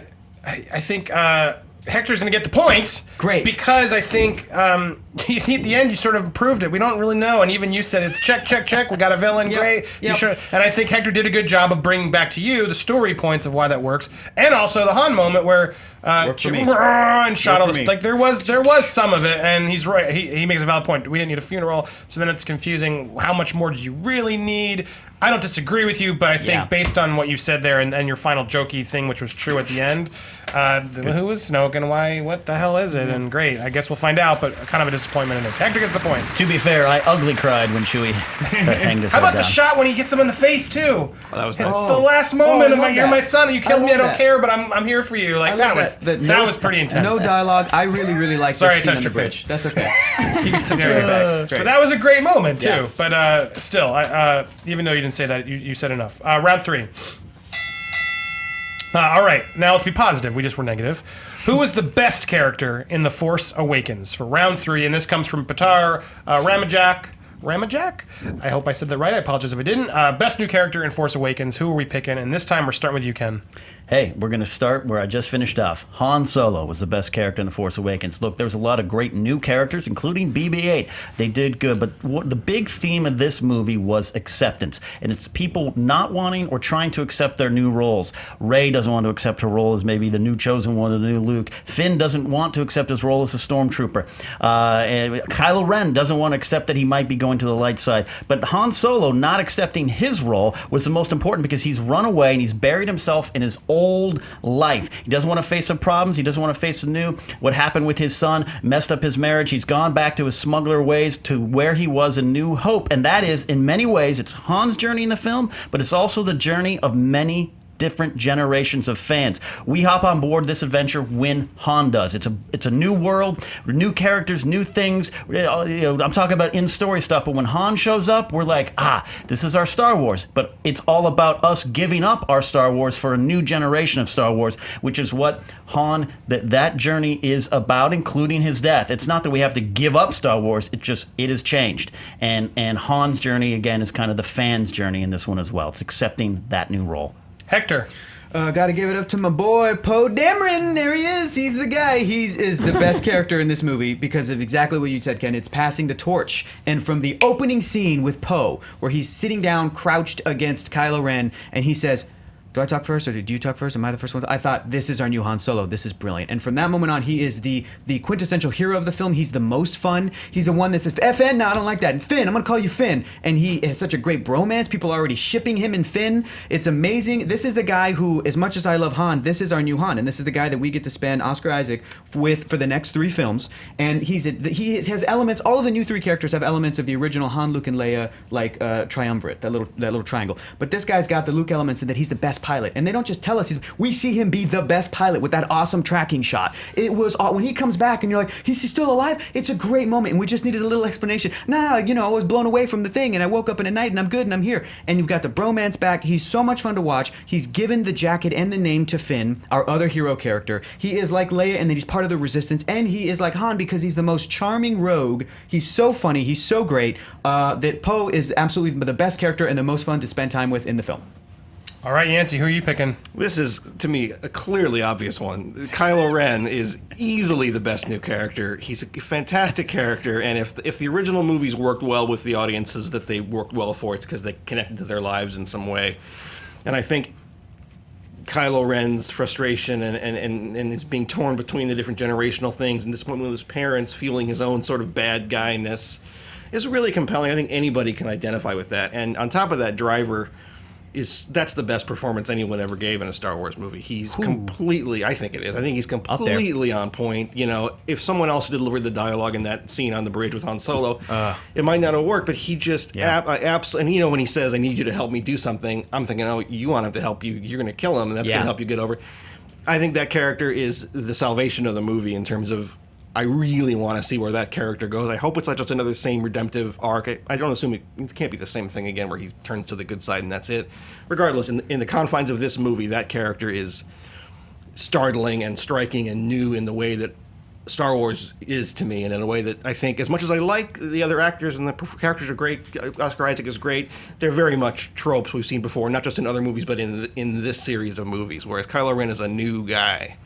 think Hector's going to get the point. Great. Because I think at the end you sort of proved it. We don't really know, and even you said it's check. We got a villain. Great. Yep. And I think Hector did a good job of bringing back to you the story points of why that works, and also the Han moment where and shot all this. Like there was some of it, and he's right. He makes a valid point. We didn't need a funeral, so then it's confusing. How much more did you really need? I don't disagree with you, but I think based on what you said there and your final jokey thing, which was true at the end, who was Snoke and why? What the hell is it? And great, I guess we'll find out. But kind of a disappointment in it. Hector gets the point. To be fair, I ugly cried when Chewie hanged his How head about the down. shot when he gets him in the face too? Oh, that was nice. The last moment of love "You're that. my son. You killed I me. I love don't that. care, but I'm here for you." Like that was pretty intense. No dialogue. I really like Sorry, this scene I on touched the your bridge. fish. That's okay. But that was a great moment too. Yeah. But still, even though you didn't say that, you said enough. Round 3. All right, now let's be positive. We just were negative. Who was the best character in The Force Awakens for round 3? And this comes from Patar Ramajak. I hope I said that right. I apologize if I didn't. Best new character in Force Awakens. Who are we picking? And this time we're starting with you, Ken. Hey, we're going to start where I just finished off. Han Solo was the best character in The Force Awakens. Look, there was a lot of great new characters, including BB-8. They did good, but the big theme of this movie was acceptance. And it's people not wanting or trying to accept their new roles. Rey doesn't want to accept her role as maybe the new chosen one, the new Luke. Finn doesn't want to accept his role as a stormtrooper. And Kylo Ren doesn't want to accept that he might be going going to the light side. But Han Solo not accepting his role was the most important because he's run away and he's buried himself in his old life. He doesn't want to face the problems. He doesn't want to face the new. What happened with his son messed up his marriage. He's gone back to his smuggler ways to where he was in New Hope. And that is, in many ways, it's Han's journey in the film, but it's also the journey of many different generations of fans. We hop on board this adventure when Han does. It's a new world, new characters, new things. I'm talking about in-story stuff, but when Han shows up, we're like, this is our Star Wars. But it's all about us giving up our Star Wars for a new generation of Star Wars, which is what Han, that journey is about, including his death. It's not that we have to give up Star Wars, it has changed. And Han's journey, again, is kind of the fans' journey in this one as well. It's accepting that new role. Hector. Got to give it up to my boy, Poe Dameron. There he is. He's the guy. He is the best character in this movie because of exactly what you said, Ken. It's passing the torch. And from the opening scene with Poe, where he's sitting down, crouched against Kylo Ren, and he says, do I talk first or do you talk first? Am I the first one? I thought, this is our new Han Solo. This is brilliant. And from that moment on, he is the quintessential hero of the film. He's the most fun. He's the one that says, FN, no, I don't like that. And Finn, I'm going to call you Finn. And he has such a great bromance. People are already shipping him and Finn. It's amazing. This is the guy who, as much as I love Han, this is our new Han. And this is the guy that we get to spend Oscar Isaac with for the next 3 films. And he has elements, all of the new 3 characters have elements of the original Han, Luke, and Leia, like triumvirate, that little triangle. But this guy's got the Luke elements in that he's the best pilot. And they don't just tell us, we see him be the best pilot with that awesome tracking shot. It was, when he comes back and you're like, he's still alive? It's a great moment, and we just needed a little explanation. I was blown away from the thing, and I woke up in a night, and I'm good, and I'm here. And you've got the bromance back. He's so much fun to watch. He's given the jacket and the name to Finn, our other hero character. He is like Leia, and then he's part of the Resistance, and he is like Han because he's the most charming rogue. He's so funny. He's so great that Poe is absolutely the best character and the most fun to spend time with in the film. All right, Yancy, who are you picking? This is, to me, a clearly obvious one. Kylo Ren is easily the best new character. He's a fantastic character, and if the original movies worked well with the audiences that they worked well for, it's because they connected to their lives in some way. And I think Kylo Ren's frustration and his being torn between the different generational things, and this one with his parents feeling his own sort of bad guy-ness is really compelling. I think anybody can identify with that. And on top of that, Driver... that's the best performance anyone ever gave in a Star Wars movie. He's completely, I think it is. I think he's completely on point. If someone else delivered the dialogue in that scene on the bridge with Han Solo, it might not have worked, but he just, and when he says, I need you to help me do something, I'm thinking, oh, you want him to help you, you're going to kill him, and that's going to help you get over it. I think that character is the salvation of the movie in terms of, I really want to see where that character goes. I hope it's not just another same redemptive arc. I don't assume it can't be the same thing again where he turns to the good side and that's it. Regardless, in the confines of this movie, that character is startling and striking and new in the way that Star Wars is to me, and in a way that I think, as much as I like the other actors and the characters are great, Oscar Isaac is great, they're very much tropes we've seen before, not just in other movies, but in this series of movies, whereas Kylo Ren is a new guy.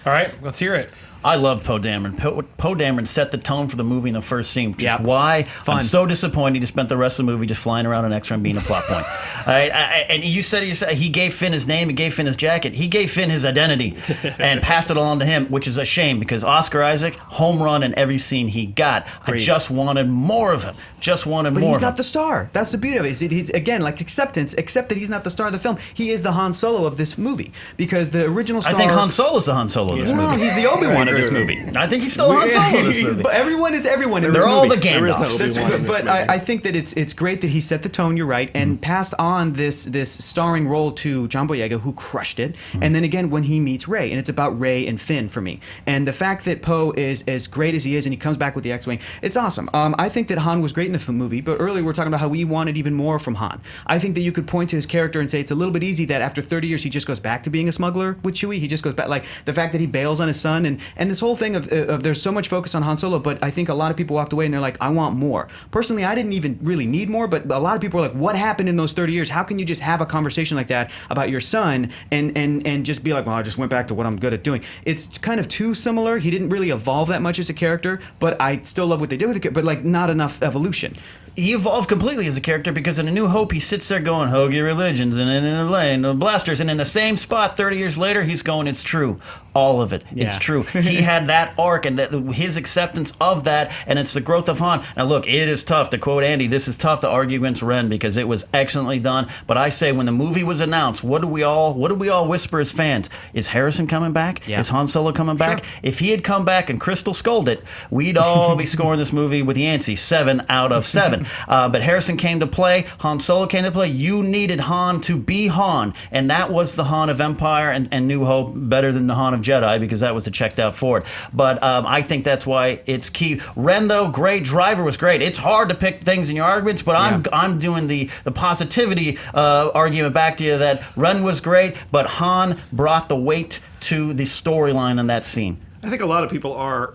All right, let's hear it. I love Poe Dameron. Poe Dameron set the tone for the movie in the first scene, which is why I'm so disappointed he spent the rest of the movie just flying around on X-Ray and being a plot point. And you said he gave Finn his name, he gave Finn his jacket, he gave Finn his identity and passed it all on to him, which is a shame because Oscar Isaac, home run in every scene he got. Great. I just wanted more of him. But he's not the star. That's the beauty of it. He's again, like acceptance, except that he's not the star of the film. He is the Han Solo of this movie because the original star... I think Han Solo's the Han Solo of this movie. No, he's the Obi-Wan of this movie. I think he's still Han Solo in this movie. But everyone is everyone in this movie. They're all the Gandalfs. But I think that it's great that he set the tone, you're right, and passed on this starring role to John Boyega, who crushed it. And then again, when he meets Rey, and it's about Rey and Finn for me. And the fact that Poe is as great as he is, and he comes back with the X-Wing, it's awesome. I think that Han was great in the movie, but earlier we were talking about how we wanted even more from Han. I think that you could point to his character and say it's a little bit easy that after 30 years he just goes back to being a smuggler with Chewie. He just goes back, like the fact that he bails on his son, and this whole thing of there's so much focus on Han Solo, but I think a lot of people walked away and they're like, I want more. Personally, I didn't even really need more, but a lot of people were like, what happened in those 30 years? How can you just have a conversation like that about your son and just be like, well, I just went back to what I'm good at doing. It's kind of too similar. He didn't really evolve that much as a character, but I still love what they did with the character, but like not enough evolution. he evolved completely as a character, because in A New Hope he sits there going, "Hug your religions," and in a lane, blasters, and in the same spot 30 years later he's going, "It's true, all of it. It's true." He had that arc and his acceptance of that, and it's the growth of Han. Now look, it is tough to quote Andy. This is tough to argue against Ren because it was excellently done. But I say, when the movie was announced, what do we all whisper as fans? Is Harrison coming back? Is Han Solo coming back? If he had come back and Crystal Skulled it, we'd all be scoring this movie with Yancy 7 out of 7. But Harrison came to play. Han Solo came to play. You needed Han to be Han, and that was the Han of Empire and New Hope, better than the Han of Jedi, because that was the checked out Ford. But I think that's why it's key. Ren, though, great. Driver was great. It's hard to pick things in your arguments, but I'm doing the positivity argument back to you that Ren was great, but Han brought the weight to the storyline in that scene. I think a lot of people are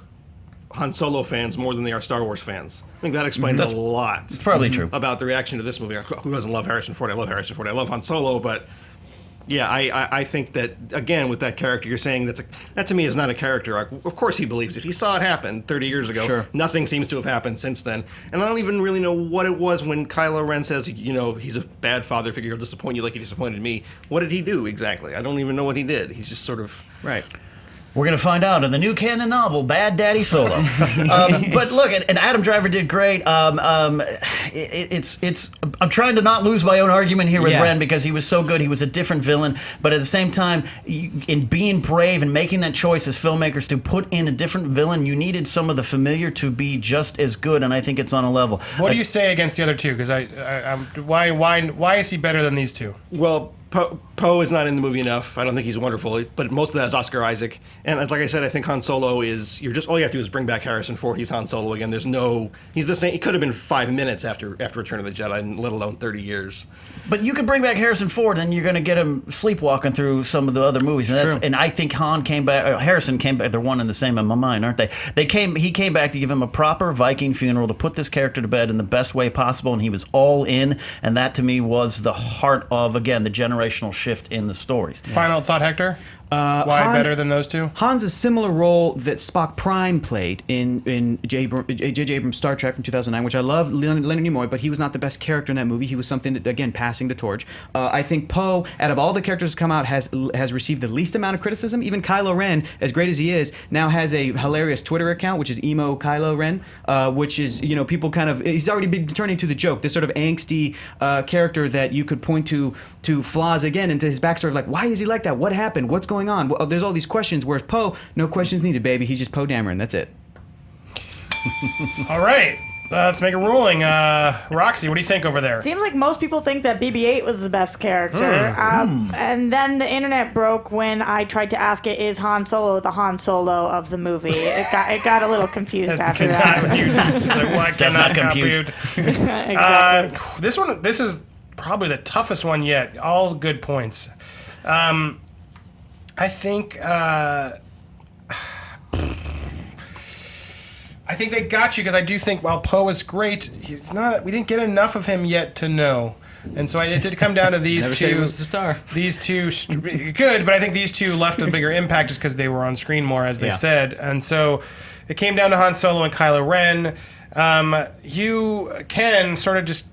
Han Solo fans more than they are Star Wars fans. I think that explains a lot. It's probably true about the reaction to this movie. Who doesn't love Harrison Ford? I love Harrison Ford. I love Han Solo, but yeah, I think that, again, with that character, you're saying that to me is not a character arc. Of course he believes it. He saw it happen 30 years ago. Sure. Nothing seems to have happened since then. And I don't even really know what it was when Kylo Ren says, he's a bad father figure. He'll disappoint you like he disappointed me. What did he do exactly? I don't even know what he did. He's just sort of... Right. We're going to find out in the new canon novel, Bad Daddy Solo. But look, and Adam Driver did great. I'm trying to not lose my own argument here with Ren, because he was so good. He was a different villain. But at the same time, in being brave and making that choice as filmmakers to put in a different villain, you needed some of the familiar to be just as good, and I think it's on a level. What do you say against the other two? Because why is he better than these two? Well, Poe is not in the movie enough. I don't think he's wonderful, but most of that is Oscar Isaac. And like I said, I think Han Solo is all you have to do is bring back Harrison Ford. He's Han Solo again. He's the same. He could have been 5 minutes after Return of the Jedi, let alone 30 years. But you could bring back Harrison Ford, and you're going to get him sleepwalking through some of the other movies. And I think Harrison came back. They're one and the same in my mind, aren't they? He came back to give him a proper Viking funeral, to put this character to bed in the best way possible, and he was all in. And that to me was the heart of, again, the generational shift in the stories. Final thought, Hector? Why better than those two? Han's a similar role that Spock Prime played in J.J. Abrams' Star Trek from 2009, which I love, Leonard Nimoy, but he was not the best character in that movie. He was something that, again, passing the torch. I think Poe, out of all the characters that come out, has received the least amount of criticism. Even Kylo Ren, as great as he is, now has a hilarious Twitter account, which is Emo Kylo Ren, which is, people kind of, he's already been turning to the joke, this sort of angsty character that you could point to flaws again into his backstory of, like, why is he like that? What happened? What's going on? Well, there's all these questions, whereas Poe, no questions needed, baby. He's just Poe Dameron. That's it. All right. Let's make a ruling. Roxy, what do you think over there? Seems like most people think that BB-8 was the best character. And then the internet broke when I tried to ask it, is Han Solo the Han Solo of the movie? It got a little confused after that. She's like, what cannot compute? Exactly. This is probably the toughest one yet. All good points. I think they got you, because I do think while Poe is great, we didn't get enough of him yet to know. And so it did come down to these Never two. said he was the star. These two, good, but I think these two left a bigger impact just because they were on screen more, as they said. And so it came down to Han Solo and Kylo Ren. You, Ken, sort of just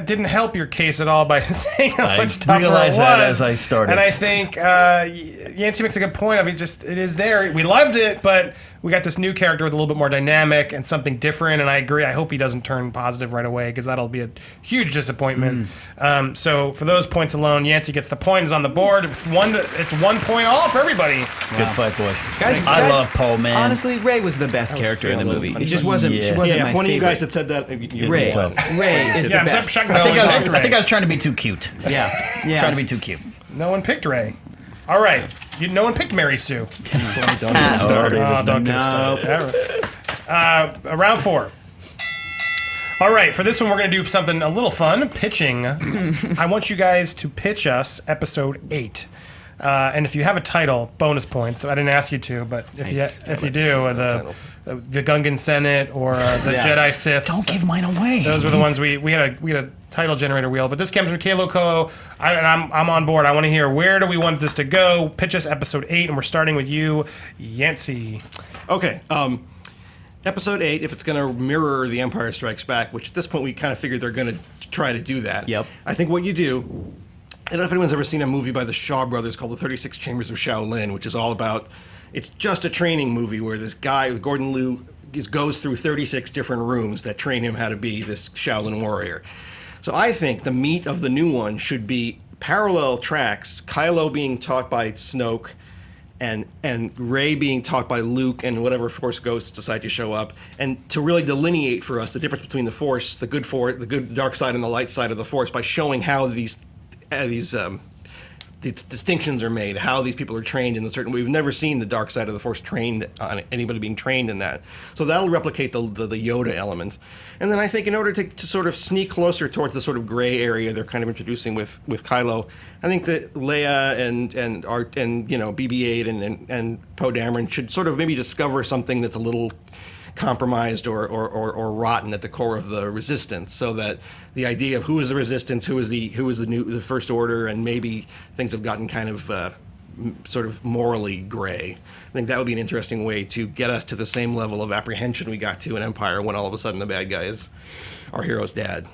didn't help your case at all by saying how much tougher it was. I realized that as I started. And I think Yancy makes a good point of it is there. We loved it, but we got this new character with a little bit more dynamic and something different, and I agree. I hope he doesn't turn positive right away, because that'll be a huge disappointment. So for those points alone, Yancy gets the point. Is on the board. It's 1 point all for everybody. Good fight, boys. Guys, I love Poe, man. Honestly, Rey was the best character in the movie. It just wasn't. She wasn't my one of you favorite. guys that said that. Rey is the best. I think I was trying to be too cute. Yeah. Trying to be too cute. No one picked Rey. All right. No one picked Mary Sue. Don't get started. Don't get started. Round 4. All right. For this one, we're going to do something a little fun. Pitching. I want you guys to pitch us episode 8. And if you have a title, bonus points. So I didn't ask you to, but if you do, the Gungan Senate or the Jedi Sith. Don't give mine away. Those were the ones we had a title generator wheel. But this comes from Kalo Ko, and I'm on board. I want to hear, where do we want this to go? Pitch us episode 8, and we're starting with you, Yancy. Okay. Episode 8, if it's going to mirror The Empire Strikes Back, which at this point we kind of figured they're going to try to do that. Yep. I think what you do, I don't know if anyone's ever seen a movie by the Shaw Brothers called The 36 Chambers of Shaolin, which is all about, it's just a training movie where this guy, Gordon Liu, goes through 36 different rooms that train him how to be this Shaolin warrior. So I think the meat of the new one should be parallel tracks, Kylo being taught by Snoke, and Rey being taught by Luke and whatever Force ghosts decide to show up, and to really delineate for us the difference between the Force, the good dark side, and the light side of the Force by showing how these distinctions are made, how these people are trained in a certain way. We've never seen the dark side of the Force trained on anybody being trained in that. So that'll replicate the Yoda element. And then I think in order to sort of sneak closer towards the sort of gray area they're kind of introducing with Kylo, I think that Leia and BB-8 and Poe Dameron should sort of maybe discover something that's a little compromised or rotten at the core of the Resistance, so that the idea of who is the Resistance, who is the First Order, and maybe things have gotten kind of sort of morally gray. I think that would be an interesting way to get us to the same level of apprehension we got to in Empire when all of a sudden the bad guy is our hero's dad.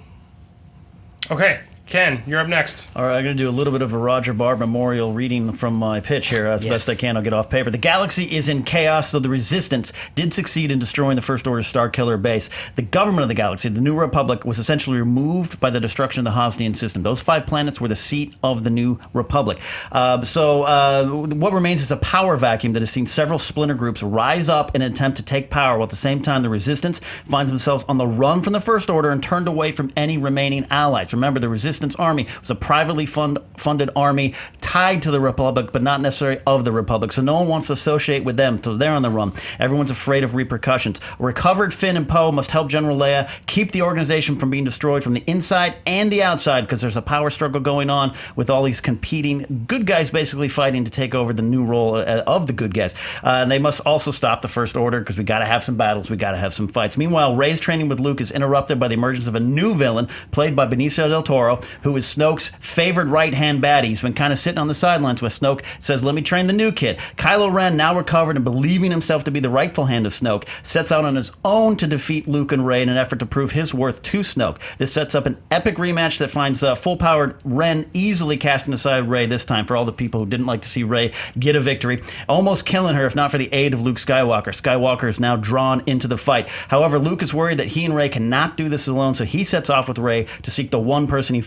Okay. Ken, you're up next. All right, I'm going to do a little bit of a Roger Barr memorial reading from my pitch here as best I can. I'll get off paper. The galaxy is in chaos, though the Resistance did succeed in destroying the First Order's Starkiller base. The government of the galaxy, the New Republic, was essentially removed by the destruction of the Hosnian system. Those 5 planets were the seat of the New Republic. What remains is a power vacuum that has seen several splinter groups rise up in an attempt to take power, while at the same time the Resistance finds themselves on the run from the First Order and turned away from any remaining allies. Remember, the Resistance Army was a privately funded army tied to the Republic, but not necessarily of the Republic. So no one wants to associate with them, so they're on the run. Everyone's afraid of repercussions. Recovered Finn and Poe must help General Leia keep the organization from being destroyed from the inside and the outside, because there's a power struggle going on with all these competing good guys basically fighting to take over the new role of the good guys. And they must also stop the First Order, because we got to have some battles, we got to have some fights. Meanwhile, Rey's training with Luke is interrupted by the emergence of a new villain played by Benicio del Toro, who is Snoke's favorite right-hand baddie. He's been kind of sitting on the sidelines where Snoke says, let me train the new kid. Kylo Ren, now recovered and believing himself to be the rightful hand of Snoke, sets out on his own to defeat Luke and Rey in an effort to prove his worth to Snoke. This sets up an epic rematch that finds full-powered Ren easily casting aside Rey this time, for all the people who didn't like to see Rey get a victory, almost killing her if not for the aid of Luke Skywalker. Skywalker is now drawn into the fight. However, Luke is worried that he and Rey cannot do this alone, so he sets off with Rey to seek the one person he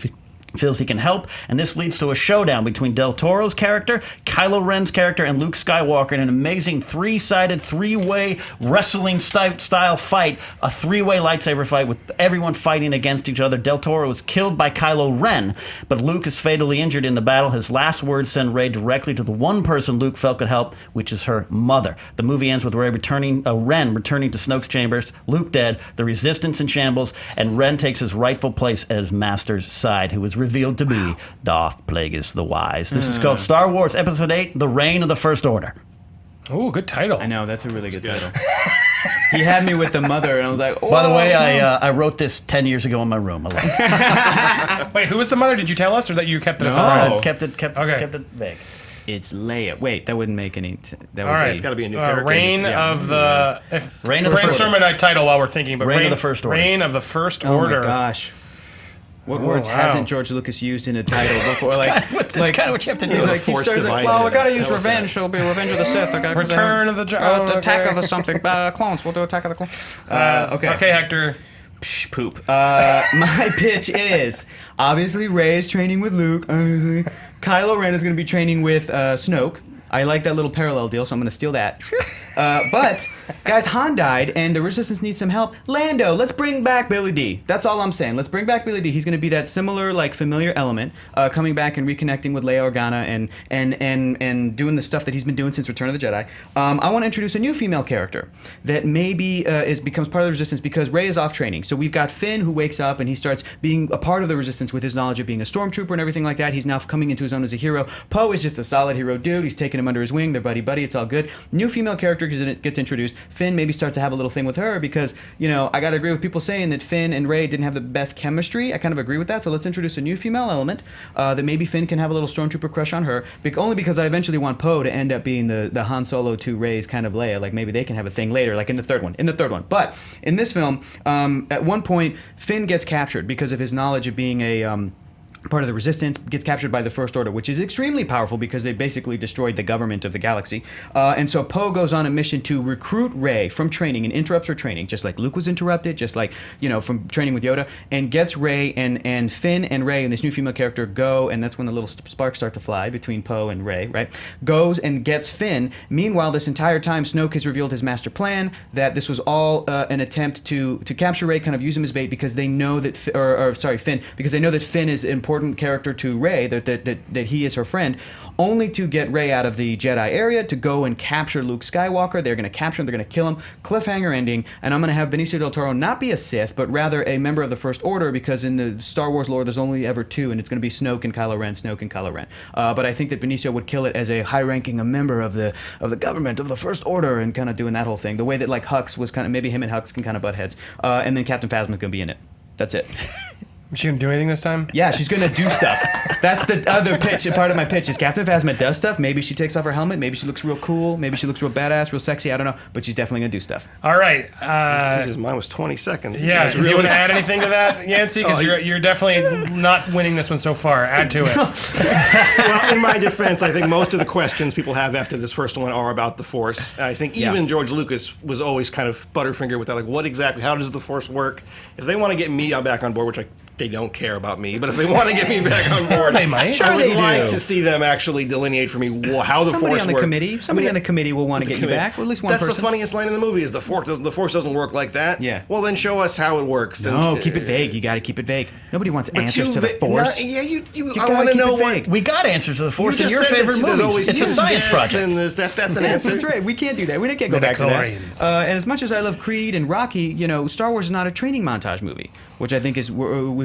feels he can help, and this leads to a showdown between Del Toro's character, Kylo Ren's character, and Luke Skywalker in an amazing 3-sided, 3-way wrestling style fight, a 3-way lightsaber fight with everyone fighting against each other. Del Toro is killed by Kylo Ren, but Luke is fatally injured in the battle. His last words send Rey directly to the one person Luke felt could help, which is her mother. The movie ends with Ren returning to Snoke's chambers, Luke dead, the Resistance in shambles, and Ren takes his rightful place at his master's side, who is revealed to be Darth Plagueis the Wise. This is called Star Wars Episode VIII, The Reign of the First Order. Oh, good title. I know, that's a really good title. He had me with the mother, and I was like, oh. By the way, I wrote this 10 years ago in my room. Wait, who was the mother? Did you tell us, or that you kept it a surprise? Kept it vague. It's Leia. Wait, that wouldn't make any sense. All right, it's got to be a new character. Reign of the... Brainstorm a title while we're thinking, but Reign of the First Order. Reign of the First Order. Oh my gosh. What words hasn't George Lucas used in a title before? That's kind of what you have to do. He starts like, well, we gotta use revenge. It'll be Revenge of the Sith. Return of the Attack of the something. Clones. We'll do Attack of the Clones. Okay, Hector. Poop. My pitch is, obviously, Rey is training with Luke. Obviously, Kylo Ren is going to be training with Snoke. I like that little parallel deal, so I'm going to steal that. But, guys, Han died, and the Resistance needs some help. Lando, let's bring back Billy D. That's all I'm saying. Let's bring back Billy D. He's going to be that similar, familiar element, coming back and reconnecting with Leia Organa and doing the stuff that he's been doing since Return of the Jedi. I want to introduce a new female character that maybe becomes part of the Resistance because Rey is off training. So we've got Finn, who wakes up, and he starts being a part of the Resistance with his knowledge of being a stormtrooper and everything like that. He's now coming into his own as a hero. Poe is just a solid hero dude. He's taken taking him under his wing. They're buddy-buddy. It's all good. New female character gets introduced. Finn maybe starts to have a little thing with her because, I got to agree with people saying that Finn and Rey didn't have the best chemistry. I kind of agree with that. So let's introduce a new female element that maybe Finn can have a little stormtrooper crush on her. Only because I eventually want Poe to end up being the Han Solo to Rey's kind of Leia. Like maybe they can have a thing later, like in the third one. But in this film, at one point, Finn gets captured because of his knowledge of being a part of the Resistance, gets captured by the First Order, which is extremely powerful because they basically destroyed the government of the galaxy. And so Poe goes on a mission to recruit Rey from training and interrupts her training, just like Luke was interrupted, just like, from training with Yoda, and gets Rey and Finn and Rey and this new female character go, and that's when the little sparks start to fly between Poe and Rey, right? Goes and gets Finn. Meanwhile, this entire time, Snoke has revealed his master plan, that this was all an attempt to capture Rey, kind of use him as bait because they know that, Finn, because they know that Finn is important character to Rey, that he is her friend, only to get Rey out of the Jedi area to go and capture Luke Skywalker. They're going to capture him, they're going to kill him, cliffhanger ending, and I'm going to have Benicio del Toro not be a Sith, but rather a member of the First Order, because in the Star Wars lore there's only ever two, and it's going to be Snoke and Kylo Ren. But I think that Benicio would kill it as a high-ranking member of the government, of the First Order, and kind of doing that whole thing. The way that like Hux was kind of, maybe him and Hux can kind of butt heads. And then Captain Phasma's going to be in it. That's it. Is she gonna do anything this time? Yeah, she's gonna do stuff. That's the other pitch. Part of my pitch is Captain Phasma does stuff. Maybe she takes off her helmet. Maybe she looks real cool. Maybe she looks real badass, real sexy. I don't know, but she's definitely gonna do stuff. All right. Jesus, mine was 20 seconds. Yeah, you want to add anything to that, Yancy? Because you're definitely not winning this one so far. Add to it. Well, in my defense, I think most of the questions people have after this first one are about the Force. I think even George Lucas was always kind of butterfinger with that. Like, how does the Force work? If they want to get me back on board, which they don't care about me, but if they want to get me back on board, they might. Sure, I would they like do. to see them actually delineate for me how the Force on the works. Committee, somebody on the committee will want to get you back, or at least one That's person. the funniest line in the movie is the Force doesn't work like that. Yeah. Well, then show us how it works. No, keep it vague. You got to keep it vague. Nobody wants answers to the Force. I want to know what. We got answers to the Force in your favorite movies. It's a science project. That's an answer. That's right. We can't do that. We can't go back to that. And as much as I love Creed and Rocky, Star Wars is not a training montage movie, which I think is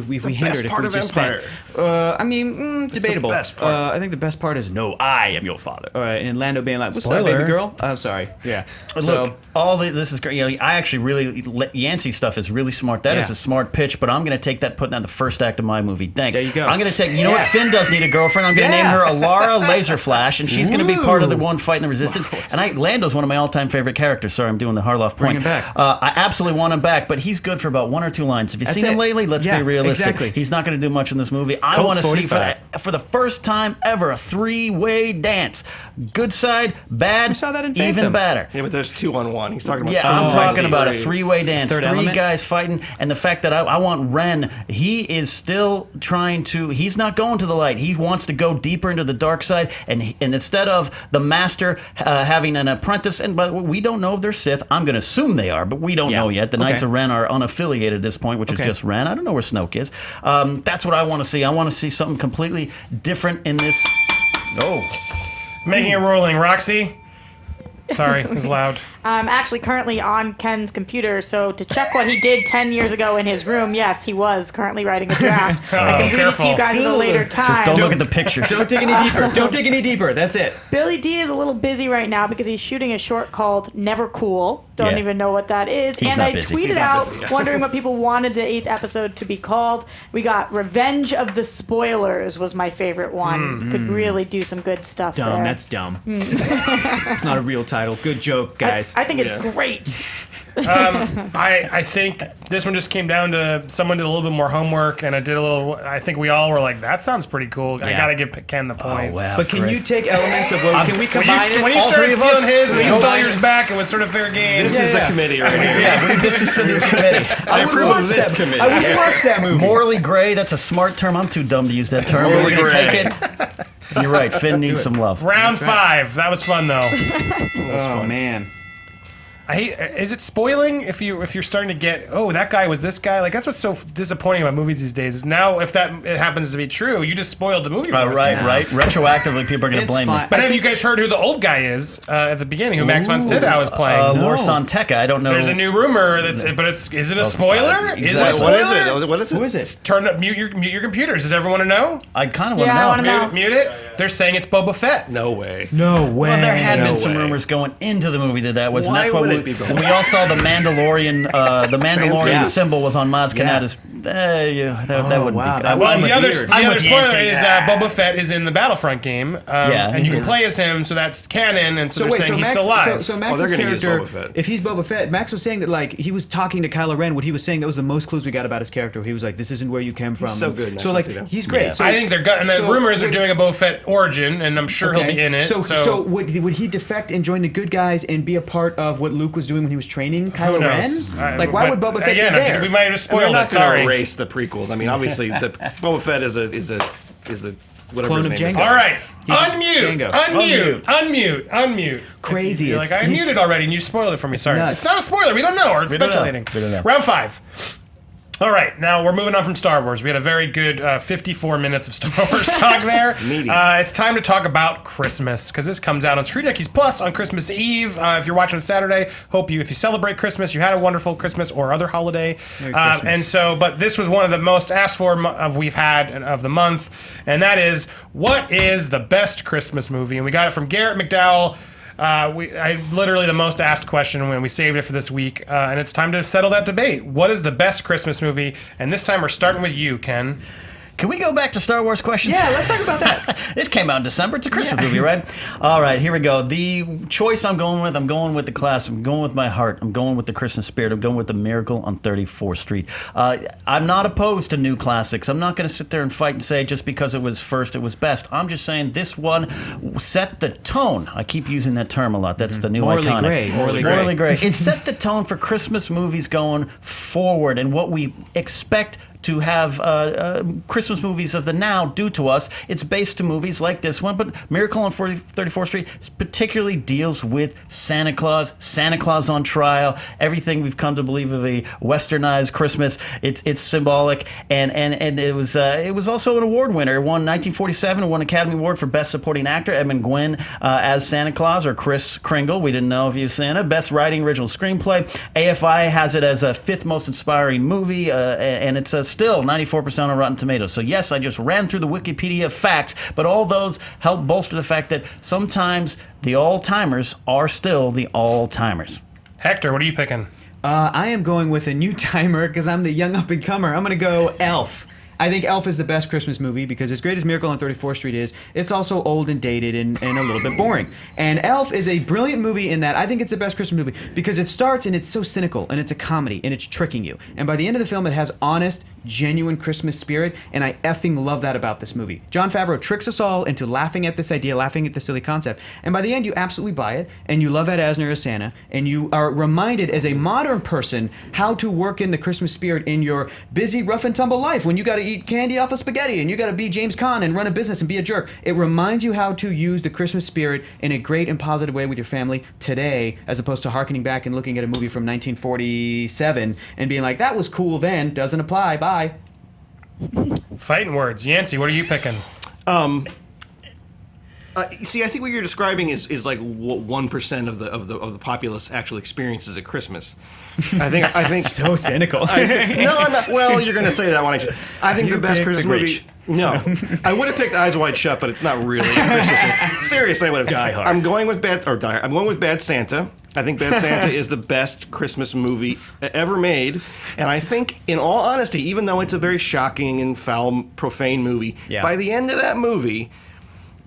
we hindered if we just spent. Debatable. Best part. I think the best part is no, I am your father. And Lando being like, "What's up, baby girl?" I'm sorry. Yeah. Look, this is great. I actually really Yancy stuff is really smart. That is a smart pitch, but I'm going to take that, put that in the first act of my movie. Thanks. There you go. I'm going to take. You know what? Finn does need a girlfriend. I'm going to name her Alara Laserflash, and she's going to be part of the one fighting the Resistance. And Lando's one of my all-time favorite characters. Sorry, I'm doing the Harloff point. Bring him back. I absolutely want him back, but he's good for about one or two lines. Have you seen him lately? Let's be realistic. Exactly. He's not going to do much in this movie. I want to see for the first time ever a three-way dance. Good side, bad, we saw that in even Phantom. better. Yeah, but there's 2-on-1. He's talking about. Yeah, I'm talking about a three-way dance. Third Three element. guys fighting, and the fact that I want Ren. He is still trying to. He's not going to the light. He wants to go deeper into the dark side, and instead of the master having an apprentice, but we don't know if they're Sith. I'm going to assume they are, but we don't know yet. The Knights of Ren are unaffiliated at this point, which is just Ren. I don't know where Snoke is. That's what I want to see. I want to see something completely different in this. Making a ruling, Roxy. Sorry, it was loud. I'm actually currently on Ken's computer, so to check what he did 10 years ago in his room, yes, he was currently writing a draft. I can read it to you guys at a later time. Just don't look at the pictures. Don't dig any deeper. Don't dig any deeper. That's it. Billy D is a little busy right now because he's shooting a short called Never Cool. Don't even know what that is. He's and not I busy. tweeted out wondering what people wanted the 8th episode to be called. We got Revenge of the Spoilers was my favorite one. Could really do some good stuff Dumb. there. That's dumb. It's not a real title. Good joke, guys. I think it's great. I think this one just came down to someone did a little bit more homework, and I think we all were like, that sounds pretty cool. I got to give Ken the point. Oh, wow, But can you take elements of what? Can we combine it? When you All started three of stealing us? his and he stole yours back, it was sort of fair game. This is the committee right here. Yeah, this is the new committee. I approve of this committee. I would watch that movie. Morally gray, that's a smart term. I'm too dumb to use that term. Morally We're going to gray. take it. You're right. Finn needs some love. Round 5. That was fun, though. Oh, man. Is it spoiling if you're starting to get, that guy was this guy? Like, that's what's so disappointing about movies these days. Is now if it happens to be true, you just spoiled the movie for us. Right. Retroactively, people are going to blame me. But have you guys heard who the old guy is at the beginning? Who Max von Sydow is playing? Lorsan Tekka. I don't know. There's a new rumor is it a spoiler? Is it a spoiler? What is it? Who is it? Turn up, mute your computers. Does everyone want to know? I kind of want to know. I want to know. Mute it. They're saying it's Boba Fett. No way. No way. Well, there had been No some way. rumors going into the movie that was, and Why that's why would we it be Boba we all saw the Mandalorian. The Mandalorian Fancy. symbol was on Maz Kanata's. That wouldn't wow. be. Well, the other with spoiler Yancy. is Boba Fett is in the Battlefront game, and you can play as him, so that's canon, and so they're saying he's still alive. So Max's they're gonna use character, Boba Fett. if he's Boba Fett, Max was saying that like he was talking to Kylo Ren. What he was saying, that was the most clues we got about his character. He was like, "This isn't where you came from." so good, So Max like von Sydow. he's great. Yeah. So, I think they're and the rumors they're doing a Boba Fett origin, and I'm sure he'll be in it. So would he defect and join the good guys and be a part of what Luke was doing when he was training Kylo knows? Ren? Like, why would Boba Fett again, be there? we might have just They're spoiled not it. going to Sorry. erase the prequels. I mean, obviously, the Boba Fett is a whatever Clone his of name is. Jango. All right, Django. unmute. You're like, I muted already, and you spoiled it for me. Sorry, nuts. it's not a spoiler. We don't know. We're speculating. We don't know. Round 5. All right, now we're moving on from Star Wars. We had a very good 54 minutes of Star Wars talk there. Meaty. It's time to talk about Christmas, because this comes out on ScreenJunkies Plus on Christmas Eve. If you're watching on Saturday, if you celebrate Christmas, you had a wonderful Christmas or other holiday. But this was one of the most asked for we've had of the month, and that is, what is the best Christmas movie? And we got it from Garrett McDowell. Literally the most asked question when we saved it for this week, and it's time to settle that debate. What is the best Christmas movie? And this time we're starting with you, Ken. Can we go back to Star Wars questions? Yeah, let's talk about that. This came out in December. It's a Christmas movie, right? All right, here we go. The choice I'm going with the class. I'm going with my heart. I'm going with the Christmas spirit. I'm going with the Miracle on 34th Street. I'm not opposed to new classics. I'm not going to sit there and fight and say just because it was first, it was best. I'm just saying this one set the tone. I keep using that term a lot. That's the new Morally iconic. gray. Morally gray. It set the tone for Christmas movies going forward and what we expect to have Christmas movies of the now do to us. It's based to movies like this one, but Miracle on 34th Street particularly deals with Santa Claus on trial, everything we've come to believe of a westernized Christmas. It's symbolic, and it was also an award winner. It won 1947, won Academy Award for Best Supporting Actor. Edmund Gwynn as Santa Claus, or Kris Kringle. We didn't know if he was Santa. Best Writing Original Screenplay. AFI has it as a 5th most inspiring movie, and it's still 94% on Rotten Tomatoes. So yes, I just ran through the Wikipedia facts, but all those help bolster the fact that sometimes the all-timers are still the all-timers. Hector, what are you picking? I am going with a new timer because I'm the young up-and-comer. I'm going to go Elf. I think Elf is the best Christmas movie because as great as Miracle on 34th Street is, it's also old and dated and a little bit boring. And Elf is a brilliant movie in that I think it's the best Christmas movie because it starts and it's so cynical and it's a comedy and it's tricking you. And by the end of the film, it has honest, genuine Christmas spirit, and I effing love that about this movie. Jon Favreau tricks us all into laughing at this idea, laughing at the silly concept, and by the end, you absolutely buy it, and you love Ed Asner as Santa, and you are reminded as a modern person how to work in the Christmas spirit in your busy, rough and tumble life when you got to eat candy off of spaghetti and you got to be James Caan and run a business and be a jerk. It reminds you how to use the Christmas spirit in a great and positive way with your family today, as opposed to hearkening back and looking at a movie from 1947 and being like, that was cool then, doesn't apply, bye. Fighting words. Yancy, what are you picking? See, I think what you're describing is like what 1% of the populace actually experiences at Christmas. I think So cynical. no, I'm not. Well, you're going to say that one. I think the best Christmas movie. No, I would have picked Eyes Wide Shut, but it's not really a Christmas movie. Seriously, I would have. Die Hard. I'm going with Die Hard. I'm going with Bad Santa. I think Bad Santa is the best Christmas movie ever made, and I think, in all honesty, even though it's a very shocking and foul, profane movie, by the end of that movie,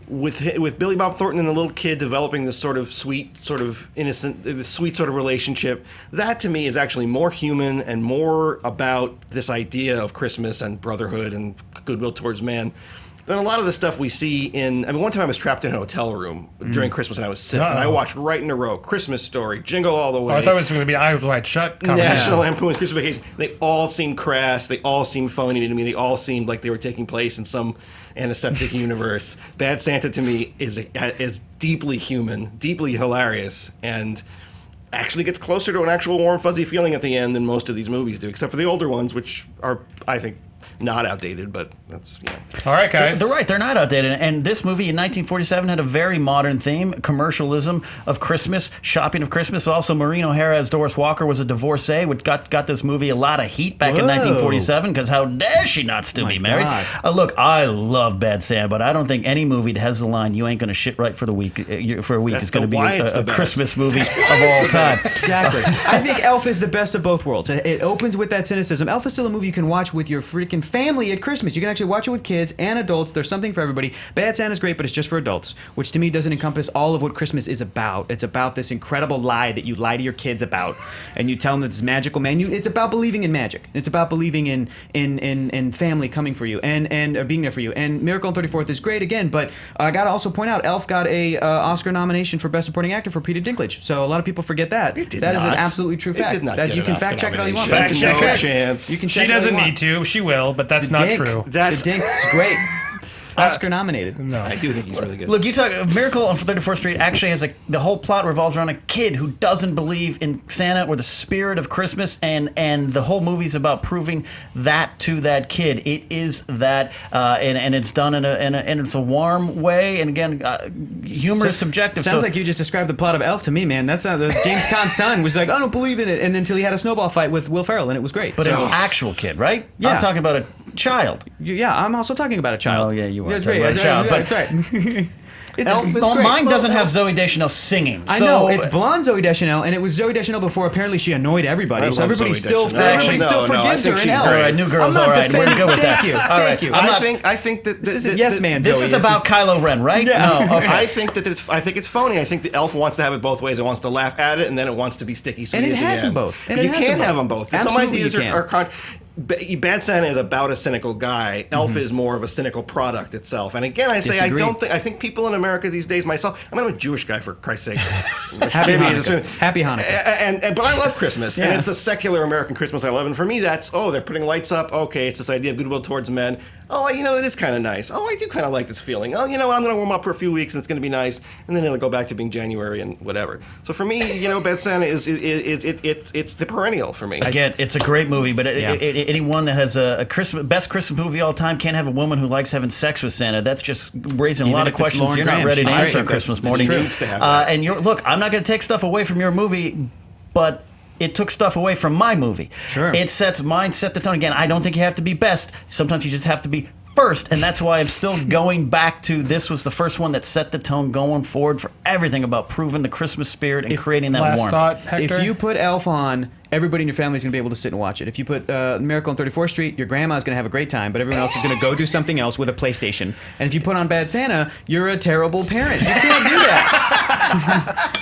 with Billy Bob Thornton and the little kid developing this sort of sweet, sort of innocent, this sweet sort of relationship, that to me is actually more human and more about this idea of Christmas and brotherhood and goodwill towards man than a lot of the stuff we see in. I mean, one time I was trapped in a hotel room during Christmas and I was sick, and I watched right in a row Christmas Story, Jingle All the Way. I thought it was going to be Eyes Wide Shut. National Lampoon's Christmas Vacation. They all seemed crass. They all seemed phony to me. They all seemed like they were taking place in some antiseptic universe. Bad Santa to me is deeply human, deeply hilarious, and actually gets closer to an actual warm, fuzzy feeling at the end than most of these movies do, except for the older ones, which are, I think, not outdated, but that's, All right, guys. They're right. They're not outdated. And this movie in 1947 had a very modern theme, commercialism of Christmas, shopping of Christmas. Also, Maureen O'Hara as Doris Walker was a divorcee, which got this movie a lot of heat back in 1947, because how dare she not still be married? Look, I love Bad Santa, but I don't think any movie that has the line, you ain't going to shit right for a week is going to be a Christmas movie of all time. Exactly. I think Elf is the best of both worlds. It opens with that cynicism. Elf is still a movie you can watch with your freaking family at Christmas. You can actually watch it with kids and adults. There's something for everybody. Bad Santa's great, but it's just for adults, which to me doesn't encompass all of what Christmas is about. It's about this incredible lie that you lie to your kids about, and you tell them that it's magical, man. It's about believing in magic. It's about believing in family coming for you and being there for you. And Miracle on 34th is great again, but I gotta also point out, Elf got a Oscar nomination for Best Supporting Actor for Peter Dinklage. So a lot of people forget that. It did that not. is an absolutely true fact. It did not that get you an can Oscar fact check it all you want. nomination. Fact check it. Chance. You can She check it all you doesn't want. need to. She will, but that's not true. The Dink is great. Oscar nominated. No. I do think he's really good. Look, you talk. Miracle on 34th Street actually has the whole plot revolves around a kid who doesn't believe in Santa or the spirit of Christmas, and the whole movie's about proving that to that kid. It is that, and it's done in it's a warm way, and again, humor is subjective. Sounds like you just described the plot of Elf to me, man. That's the James Caan's son was like, I don't believe in it, and then until he had a snowball fight with Will Ferrell, and it was great. But an actual kid, right? Yeah. I'm talking about a child. Yeah, I'm also talking about a child. Oh yeah, you are. Yeah, it's talking great. about a child, but That's right. Elf is well, great. mine doesn't have Zooey Deschanel singing. I so know it's blonde Zooey Deschanel, and it was Zooey Deschanel before. Apparently, she annoyed everybody, I so love everybody Zooey still Deschanel. everybody Actually, still no, I forgives think her in she's Elf. great. All right, New Girl's I'm not all right. We're gonna go with Thank that. you. All right. Thank you. I think that This is yes man. This Zoe. is about Kylo Ren, right? Yeah. No. Okay. I think that I think it's phony. I think the Elf wants to have it both ways. It wants to laugh at it, and then it wants to be sticky sweet And it at the has them end. both. But And you it has can't them have both. them both. Absolutely Some ideas you can. are Bad Santa is about a cynical guy. Elf is more of a cynical product itself. And again, I say Disagree. I think people in America these days, myself, I'm a Jewish guy for Christ's sake. Happy Hanukkah. Happy Hanukkah. But I love Christmas, and Yeah. it's the secular American Christmas I love. And for me, that's they're putting lights up. Okay, it's this idea of goodwill towards men. Oh, it is kind of nice. Oh, I do kind of like this feeling. Oh, I'm going to warm up for a few weeks, and it's going to be nice, and then it'll go back to being January and whatever. So for me, Bad Santa is it's the perennial for me. Again, it's a great movie, but Yeah. anyone that has a best Christmas movie all time can't have a woman who likes having sex with Santa. That's just raising a lot of if it's questions Lauren you're not Graham, ready to she's answer great. on Christmas It's morning. true. Needs to have that. And look, I'm not going to take stuff away from your movie, but it took stuff away from my movie. Sure. Mine set the tone. Again, I don't think you have to be best. Sometimes you just have to be first, and that's why I'm still going back to this was the first one that set the tone going forward for everything about proving the Christmas spirit and creating that Last warmth. thought, Hector? If you put Elf on, everybody in your family is going to be able to sit and watch it. If you put Miracle on 34th Street, your grandma's going to have a great time, but everyone else is going to go do something else with a PlayStation. And if you put on Bad Santa, you're a terrible parent. You can't do that.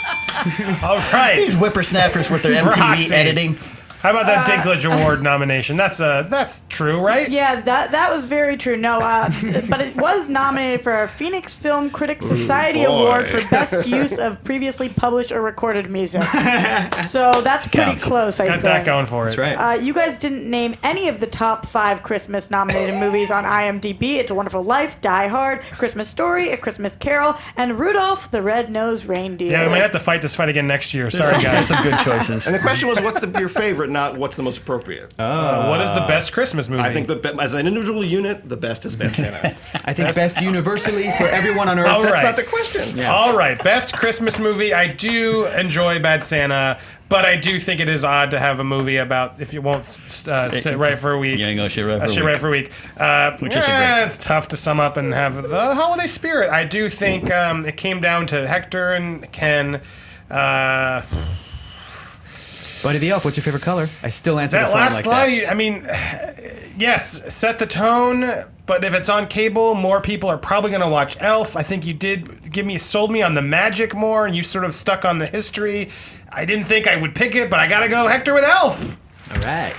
All right. These whippersnappers with their MTV Roxy. editing. How about that Dinklage Award nomination? That's true, right? Yeah, that was very true. No, but it was nominated for a Phoenix Film Critics Society Award for Best Use of Previously Published or Recorded Music. So that's pretty Counts. close, I Got think. that going for it. That's right. You guys didn't name any of the top 5 Christmas nominated movies on IMDb. It's a Wonderful Life, Die Hard, Christmas Story, A Christmas Carol, and Rudolph the Red-Nosed Reindeer. Yeah, we might have to fight this fight again next year. Sorry, There's guys. some good choices. And the question was, what's your favorite, not what's the most appropriate. What is the best Christmas movie? I think as an individual unit, the best is Bad Santa. I think best universally for everyone on Earth. All That's right. not the question. Yeah. All right, best Christmas movie. I do enjoy Bad Santa, but I do think it is odd to have a movie about if you won't sit right for a week. You ain't gonna shit right for a shit week. right for a week. Which isn't great. It's tough to sum up and have the holiday spirit. I do think it came down to Hector and Ken. Buddy the Elf, what's your favorite color? I still answer the That phone last like line, that. I mean, yes, set the tone, but if it's on cable, more people are probably going to watch Elf. I think you did sold me on the magic more, and you sort of stuck on the history. I didn't think I would pick it, but I got to go Hector with Elf. All right.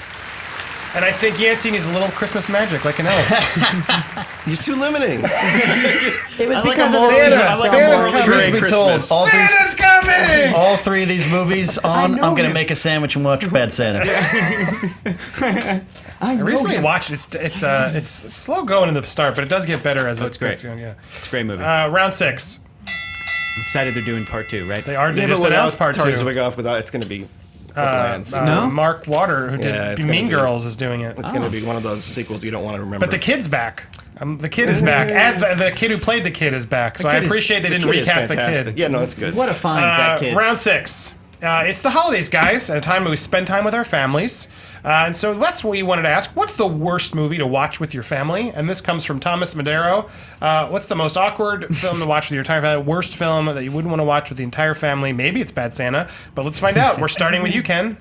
And I think Yancy needs a little Christmas magic like an elf. You're too limiting. It was I like because a of moral- Santa. I like a Santa's moral- coming. Truth be told, Christmas. Santa's coming! all three of these movies on, know I'm gonna him. make a sandwich and watch Bad Santa. I recently watched it. It's slow going in the start, but it does get better as it's great. going. Yeah. It's a great movie. Round 6. I'm excited they're doing part 2, right? They are. They just announced part 2. It's going to be bland. No? Mark Water, who did Mean Girls, is doing it. It's going to be one of those sequels you don't want to remember. But the kid's back. The kid is back. As the kid who played the kid is back. So I appreciate they didn't recast the kid. Yeah, no, it's good. What a find, that kid. Round 6. It's the holidays, guys, at a time when we spend time with our families. And so that's what we wanted to ask. What's the worst movie to watch with your family? And this comes from Thomas Madero. What's the most awkward film to watch with your entire family? Worst film that you wouldn't want to watch with the entire family? Maybe it's Bad Santa, but let's find out. We're starting with you, Ken.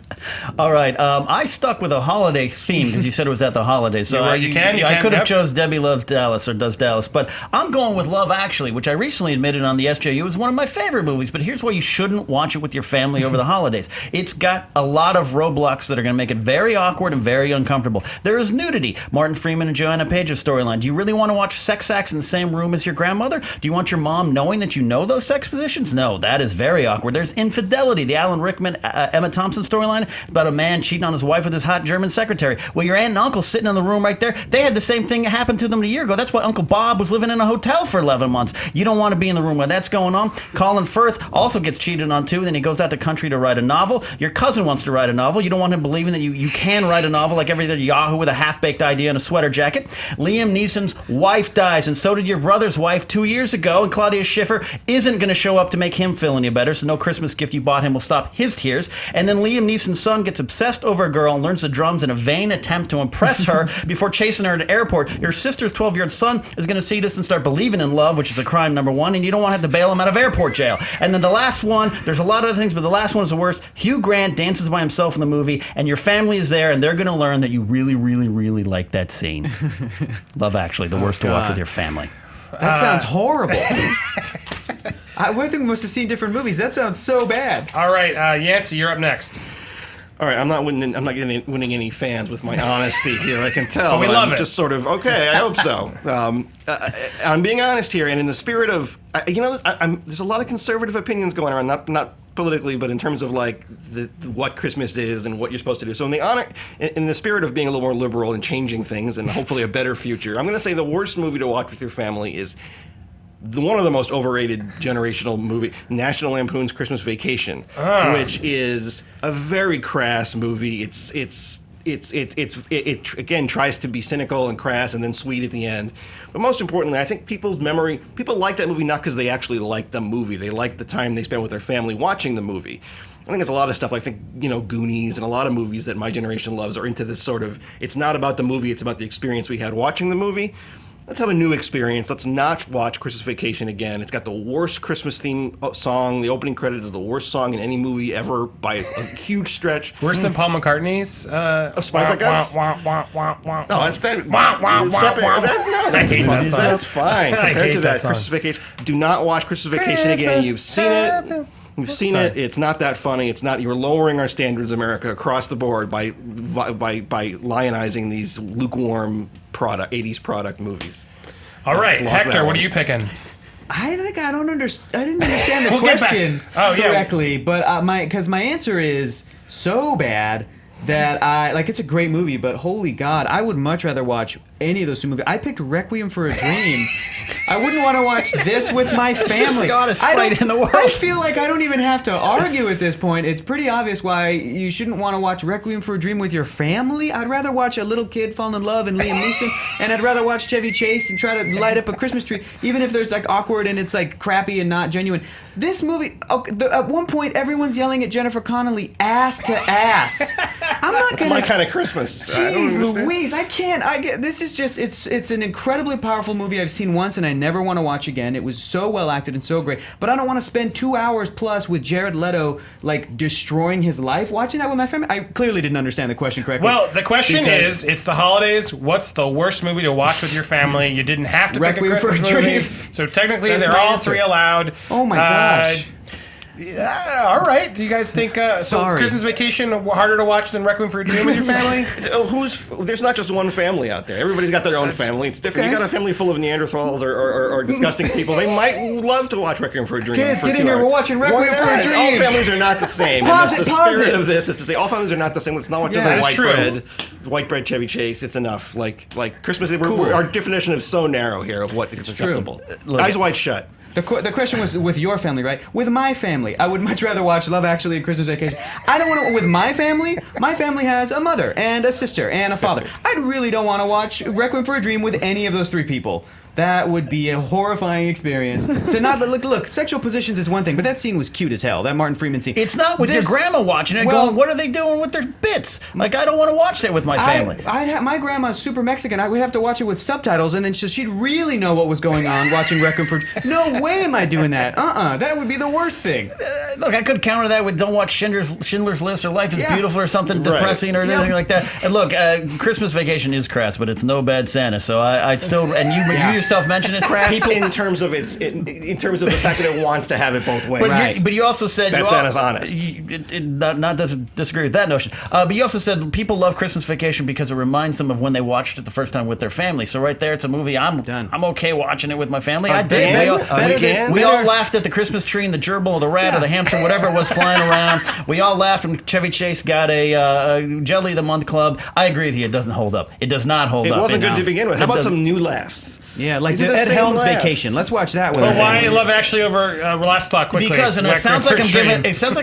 All right. I stuck with a holiday theme because you said it was at the holidays. So I could have chose Debbie Loves Dallas or Does Dallas, but I'm going with Love Actually, which I recently admitted on the SJU is one of my favorite movies. But here's why you shouldn't watch it with your family over the holidays. It's got a lot of roadblocks that are going to make it very awkward and very uncomfortable. There is nudity. Martin Freeman and Joanna Page's storyline. Do you really want to watch sex acts in the same room as your grandmother? Do you want your mom knowing that you know those sex positions? No, that is very awkward. There's infidelity. The Alan Rickman, Emma Thompson storyline about a man cheating on his wife with his hot German secretary. Well, your aunt and uncle sitting in the room right there, they had the same thing happen to them a year ago. That's why Uncle Bob was living in a hotel for 11 months. You don't want to be in the room where that's going on. Colin Firth also gets cheated on too, and then he goes out to country to write a novel. Your cousin wants to write a novel. You don't want him believing that you can write a novel like every other Yahoo with a half-baked idea and a sweater jacket. Liam Neeson's wife dies, and so did your brother's wife 2 years ago, and Claudia Schiffer isn't going to show up to make him feel any better, so no Christmas gift you bought him will stop his tears. And then Liam Neeson's son gets obsessed over a girl and learns the drums in a vain attempt to impress her before chasing her to the airport. Your sister's 12-year-old son is going to see this and start believing in love, which is a crime number 1, and you don't want to have to bail him out of airport jail. And then the last one, there's a lot of other things, but the last one is the worst. Hugh Grant dances by himself in the movie, and your family is there, and they're going to learn that you really, really, really like that scene. Love Actually, the worst to watch with your family. That sounds horrible. I think we must have seen different movies. That sounds so bad. All right, Yancy, you're up next. All right, I'm not winning any fans with my honesty here. I can tell. But we love it. Just sort of okay. I hope so. I'm being honest here, and in the spirit of there's a lot of conservative opinions going around. Not politically, but in terms of like what Christmas is and what you're supposed to do. So in the spirit of being a little more liberal and changing things and hopefully a better future, I'm going to say the worst movie to watch with your family is one of the most overrated generational movie, National Lampoon's Christmas Vacation, which is a very crass movie. It again tries to be cynical and crass and then sweet at the end. But most importantly, I think people like that movie not because they actually like the movie. They like the time they spend with their family watching the movie. I think there's a lot of stuff, I think, Goonies and a lot of movies that my generation loves are into this sort of, it's not about the movie, it's about the experience we had watching the movie. Let's have a new experience. Let's not watch Christmas Vacation again. It's got the worst Christmas theme song. The opening credit is the worst song in any movie ever by a huge stretch. Worse than Paul McCartney's? Spies Like Us? No, that's bad. That's fine. Compared to that Christmas Vacation. Do not watch Christmas Vacation again. You've seen it. You've seen it. It's not that funny. It's not. You're lowering our standards, America, across the board by lionizing these lukewarm 80s product movies. All right, Hector, what are you picking? I didn't understand the question correctly, but my answer is so bad that it's a great movie, but holy God, I would much rather watch any of those two movies. I picked Requiem for a Dream. I wouldn't want to watch this with my family. I feel like I don't even have to argue at this point. It's pretty obvious why you shouldn't want to watch Requiem for a Dream with your family. I'd rather watch a little kid fall in love and Liam Neeson, and I'd rather watch Chevy Chase and try to light up a Christmas tree, even if there's awkward and it's crappy and not genuine. This movie, at one point, everyone's yelling at Jennifer Connelly ass to ass. I'm not gonna. It's my kind of Christmas. Jeez Louise, I can't. This is just. It's an incredibly powerful movie I've seen once and I never want to watch again. It was so well acted and so great, but I don't want to spend 2 hours plus with Jared Leto destroying his life watching that with my family. I clearly didn't understand the question correctly. Well, the question is, it's the holidays. What's the worst movie to watch with your family? You didn't have to pick a Christmas movie, so technically they're all three allowed. Oh my gosh. Yeah, all right. Do you guys think Sorry. Christmas Vacation harder to watch than Requiem for a Dream with your family? There's not just one family out there. Everybody's got their own family. It's different. You got a family full of Neanderthals or disgusting people. They might love to watch Requiem for a Dream. Kids, for get 2 in here. hours. We're watching Requiem for a Dream. All families are not the same. Pause And it, the pause spirit it. of this is to say all families are not the same. Let's not watch Yeah, the that's true. white bread Chevy Chase. It's enough. Like Christmas. Our definition is so narrow here of what is acceptable. Eyes wide shut. The question was with your family, right? With my family, I would much rather watch Love Actually and Christmas Vacation. I don't want to. With my family has a mother and a sister and a father. I really don't want to watch Requiem for a Dream with any of those 3 people. That would be a horrifying experience. To not look, sexual positions is one thing, but that scene was cute as hell. That Martin Freeman scene. It's not with your grandma watching it, going, "What are they doing with their bits?" Like, I don't want to watch that with my family. My grandma's super Mexican. I would have to watch it with subtitles, and then she'd really know what was going on watching Requiem for. No way am I doing that. That would be the worst thing. Look, I could counter that with "Don't watch Schindler's List" or "Life is Beautiful" or something depressing or anything like that. And look, Christmas Vacation is crass, but it's no bad Santa. So I'd still, and you yourself mentioned it, crass in terms of the fact that it wants to have it both ways. But you also said that Santa's honest. Not to disagree with that notion. But you also said people love Christmas Vacation because it reminds them of when they watched it the first time with their family. So right there, it's a movie I'm okay watching it with my family. I did. We all laughed at the Christmas tree and the gerbil or the rat or the hamster, whatever it was flying around. We all laughed when Chevy Chase got a Jelly of the Month club. I agree with you. It doesn't hold up. It does not hold up. It wasn't good to begin with. How about some new laughs? Yeah, like Ed Helms' Vacation. Let's watch that with. Well, why Love Actually over Last Thought quickly? Because it sounds like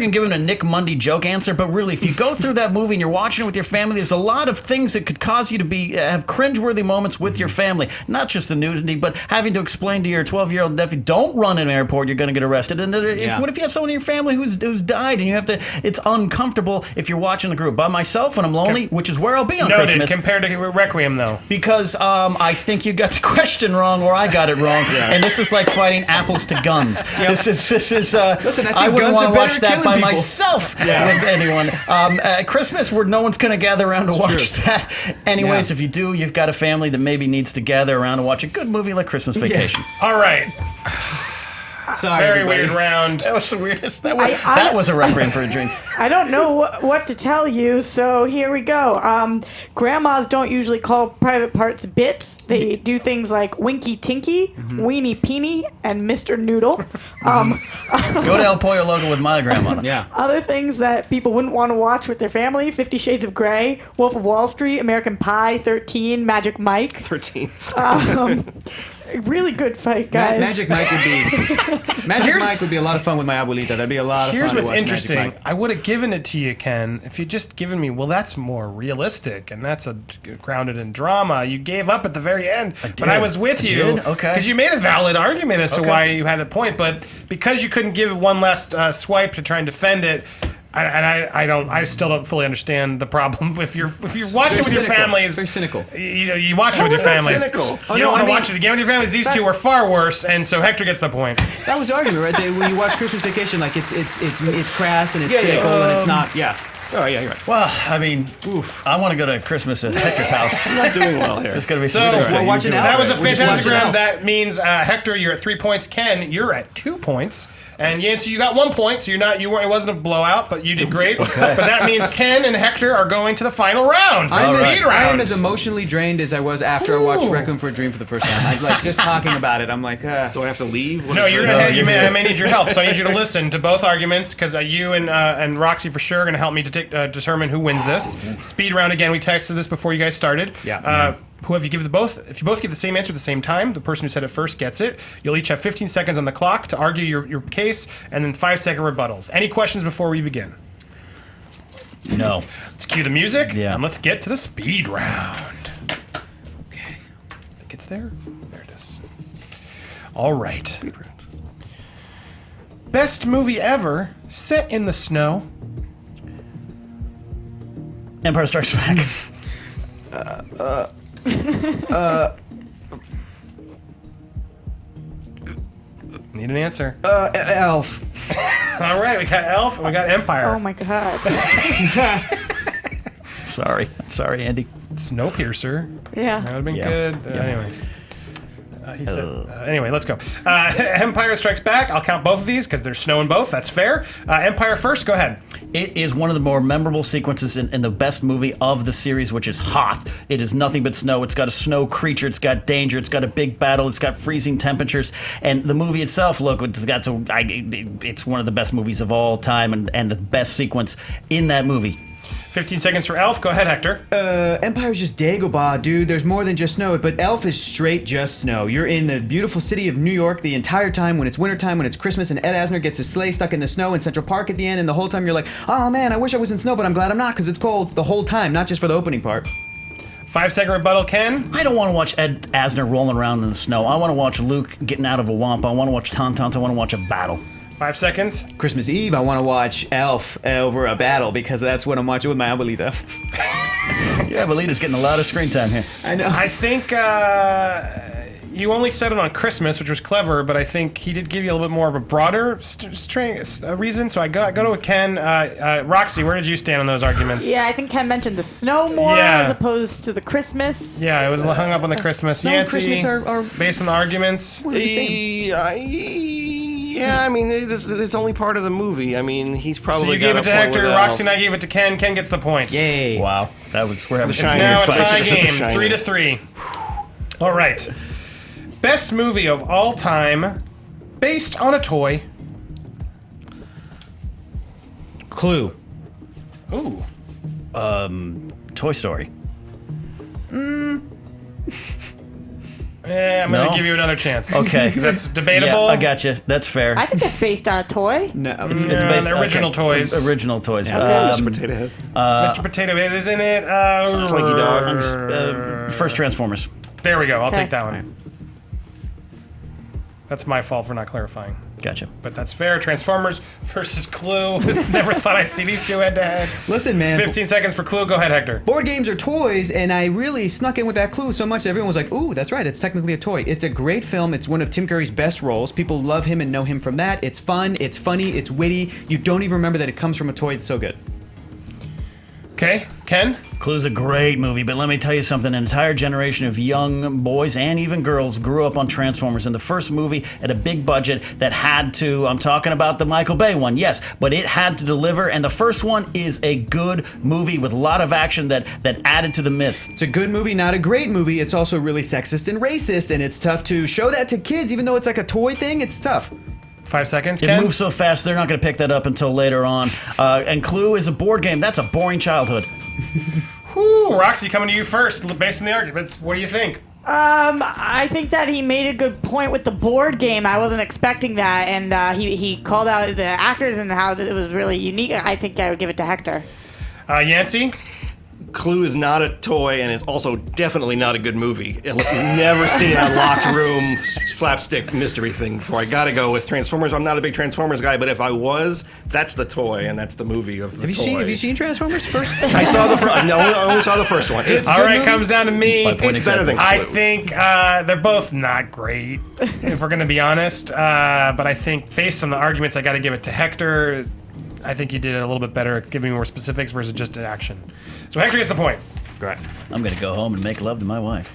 I'm giving a Nick Mundy joke answer, but really, if you go through that movie and you're watching it with your family, there's a lot of things that could cause you to have cringeworthy moments with your family. Not just the nudity, but having to explain to your 12-year-old nephew, "Don't run in an airport, you're going to get arrested." And what if you have someone in your family who's died and you have to? It's uncomfortable if you're watching the group. By myself when I'm lonely, which is where I'll be on Christmas. Compared to Requiem, though. Because I think you got the question wrong, or I got it wrong, and this is like fighting apples to guns. This is. Listen, I wouldn't guns want to are watch better that at by killing people. myself with anyone. Christmas, where no one's going to gather around to watch that. Anyways, if you do, you've got a family that maybe needs to gather around to watch a good movie like Christmas Vacation. All right. Sorry, Very everybody. weird round. That was the weirdest. That was a Requiem for a Dream. I don't know what to tell you, so here we go. Grandmas don't usually call private parts bits. They do things like Winky Tinky, Weenie Peenie, and Mr. Noodle. Go to El Pollo Loco with my grandmother. Yeah. Other things that people wouldn't want to watch with their family: 50 Shades of Grey, Wolf of Wall Street, American Pie, 13, Magic Mike. 13. Really good fight, guys. Magic Mike would be a lot of fun with my abuelita. That'd be a lot of fun. Here's to what's watch interesting. Magic Mike. I would have given it to you, Ken, if you'd just given me, well, that's more realistic and that's grounded in drama. You gave up at the very end, but I was with you. Okay. Because you made a valid argument as to why you had the point, but because you couldn't give one last swipe to try and defend it, I still don't fully understand the problem. If you're watching with your families, very cynical. You watch it with your families. Cynical? You don't want to watch it again with your families. These two were far worse, and so Hector gets the point. That was the argument, right? When you watch Christmas Vacation, like it's crass and it's cynical and it's not. Yeah. Oh yeah, you're right. Well, I mean, I want to go to Christmas at Hector's house. I'm not doing well here. It's gonna be So we're watching that was a We're just fantastic watching round. Elf. That means Hector, you're at 3 points. Ken, you're at 2 points. And Yancy, you got 1 point, so it wasn't a blowout, but you did great. But that means Ken and Hector are going to the final round. I am as emotionally drained as I was after I watched Requiem for a Dream for the first time. I like just talking about it. I'm like, Do I have to leave? No, you're gonna. I may need your help, so I need you to listen to both arguments because you and Roxy for sure are gonna help me to determine who wins this. Speed round again. We texted this before you guys started. Yeah. If you both give the same answer at the same time, the person who said it first gets it. You'll each have 15 seconds on the clock to argue your case, and then 5-second rebuttals. Any questions before we begin? No. Let's cue the music, Yeah. and let's get to the speed round. Okay. I think it's there. There it is. All right. Speed round. Best movie ever set in the snow. Empire Strikes Back. Need an answer. Elf. All right, we got Elf and we got Empire. Oh my god. Sorry, Andy. Snowpiercer. Yeah. That would have been Yeah. good. Yeah. Anyway. He said, anyway, let's go. Empire Strikes Back. I'll count both of these because there's snow in both. That's fair. Empire first. Go ahead. It is one of the more memorable sequences in the best movie of the series, which is Hoth. It is nothing but snow. It's got a snow creature. It's got danger. It's got a big battle. It's got freezing temperatures. And the movie itself, look, it's one of the best movies of all time and the best sequence in that movie. 15 seconds for Elf. Go ahead, Hector. Empire's just Dagobah, dude. There's more than just snow, but Elf is straight just snow. You're in the beautiful city of New York the entire time when it's wintertime, when it's Christmas, and Ed Asner gets his sleigh stuck in the snow in Central Park at the end, and the whole time you're like, oh man, I wish I was in snow, but I'm glad I'm not because it's cold the whole time, not just for the opening part. 5-second rebuttal, Ken. I don't want to watch Ed Asner rolling around in the snow. I want to watch Luke getting out of a wampa. I want to watch Tauntauns. I want to watch a battle. 5 seconds. Christmas Eve, I want to watch Elf over a battle because that's what I'm watching with my Abuelita. Yeah, Abuelita's getting a lot of screen time here. I know. I think you only said it on Christmas, which was clever, but I think he did give you a little bit more of a broader reason. So I go to Ken. Roxy, where did you stand on those arguments? Yeah, I think Ken mentioned the snow more as opposed to the Christmas. Yeah, it was hung up on the Christmas. Snow and Christmas are based on the arguments. Yeah, I mean, it's only part of the movie. I mean, he's probably. So you gave it to Hector, Roxy and I gave it to Ken. Ken gets the point. Yay! Wow, we're having It's now a tie game, 3-3. All right, best movie of all time, based on a toy. Clue. Ooh. Toy Story. I'm going to give you another chance. Okay. That's debatable. Yeah, I got you. That's fair. I think that's based on a toy. No, It's based on original toys. Original toys. Mr. Potato Head. Mr. Potato Head, isn't it? Slinky Dog. First Transformers. There we go. I'll Okay. take that one. That's my fault for not clarifying. Gotcha. But that's fair. Transformers versus Clue. Never thought I'd see these two head to head. Listen, man. 15 seconds for Clue. Go ahead, Hector. Board games are toys, and I really snuck in with that clue so much that everyone was like, ooh, that's right, it's technically a toy. It's a great film. It's one of Tim Curry's best roles. People love him and know him from that. It's fun, it's funny, it's witty. You don't even remember that it comes from a toy. It's so good. Okay, Ken? Clue's a great movie, but let me tell you something. An entire generation of young boys and even girls grew up on Transformers. And the first movie at a big budget that had to, I'm talking about the Michael Bay one, yes, but it had to deliver. And the first one is a good movie with a lot of action that added to the myths. It's a good movie, not a great movie. It's also really sexist and racist, and it's tough to show that to kids, even though it's like a toy thing. It's tough. 5 seconds, It Ken? moves so fast, they're not going to pick that up until later on. And Clue is a board game. That's a boring childhood. Whew, Roxy, coming to you first, based on the arguments. What do you think? I think that he made a good point with the board game. I wasn't expecting that, and he called out the actors and how it was really unique. I think I would give it to Hector. Yancy? Clue is not a toy, and it's also definitely not a good movie. Unless you've never seen a locked room slapstick mystery thing before. I gotta go with Transformers. I'm not a big Transformers guy, but if I was, that's the toy, and that's the movie of the toy. Have you seen Transformers first? I saw the first. No, I only saw the first one. It's All right, comes down to me. It's better than Clue. I think they're both not great, if we're going to be honest. But I think based on the arguments, I got to give it to Hector. I think you did it a little bit better at giving more specifics versus just an action. So Hector gets the point. Great. I'm going to go home and make love to my wife.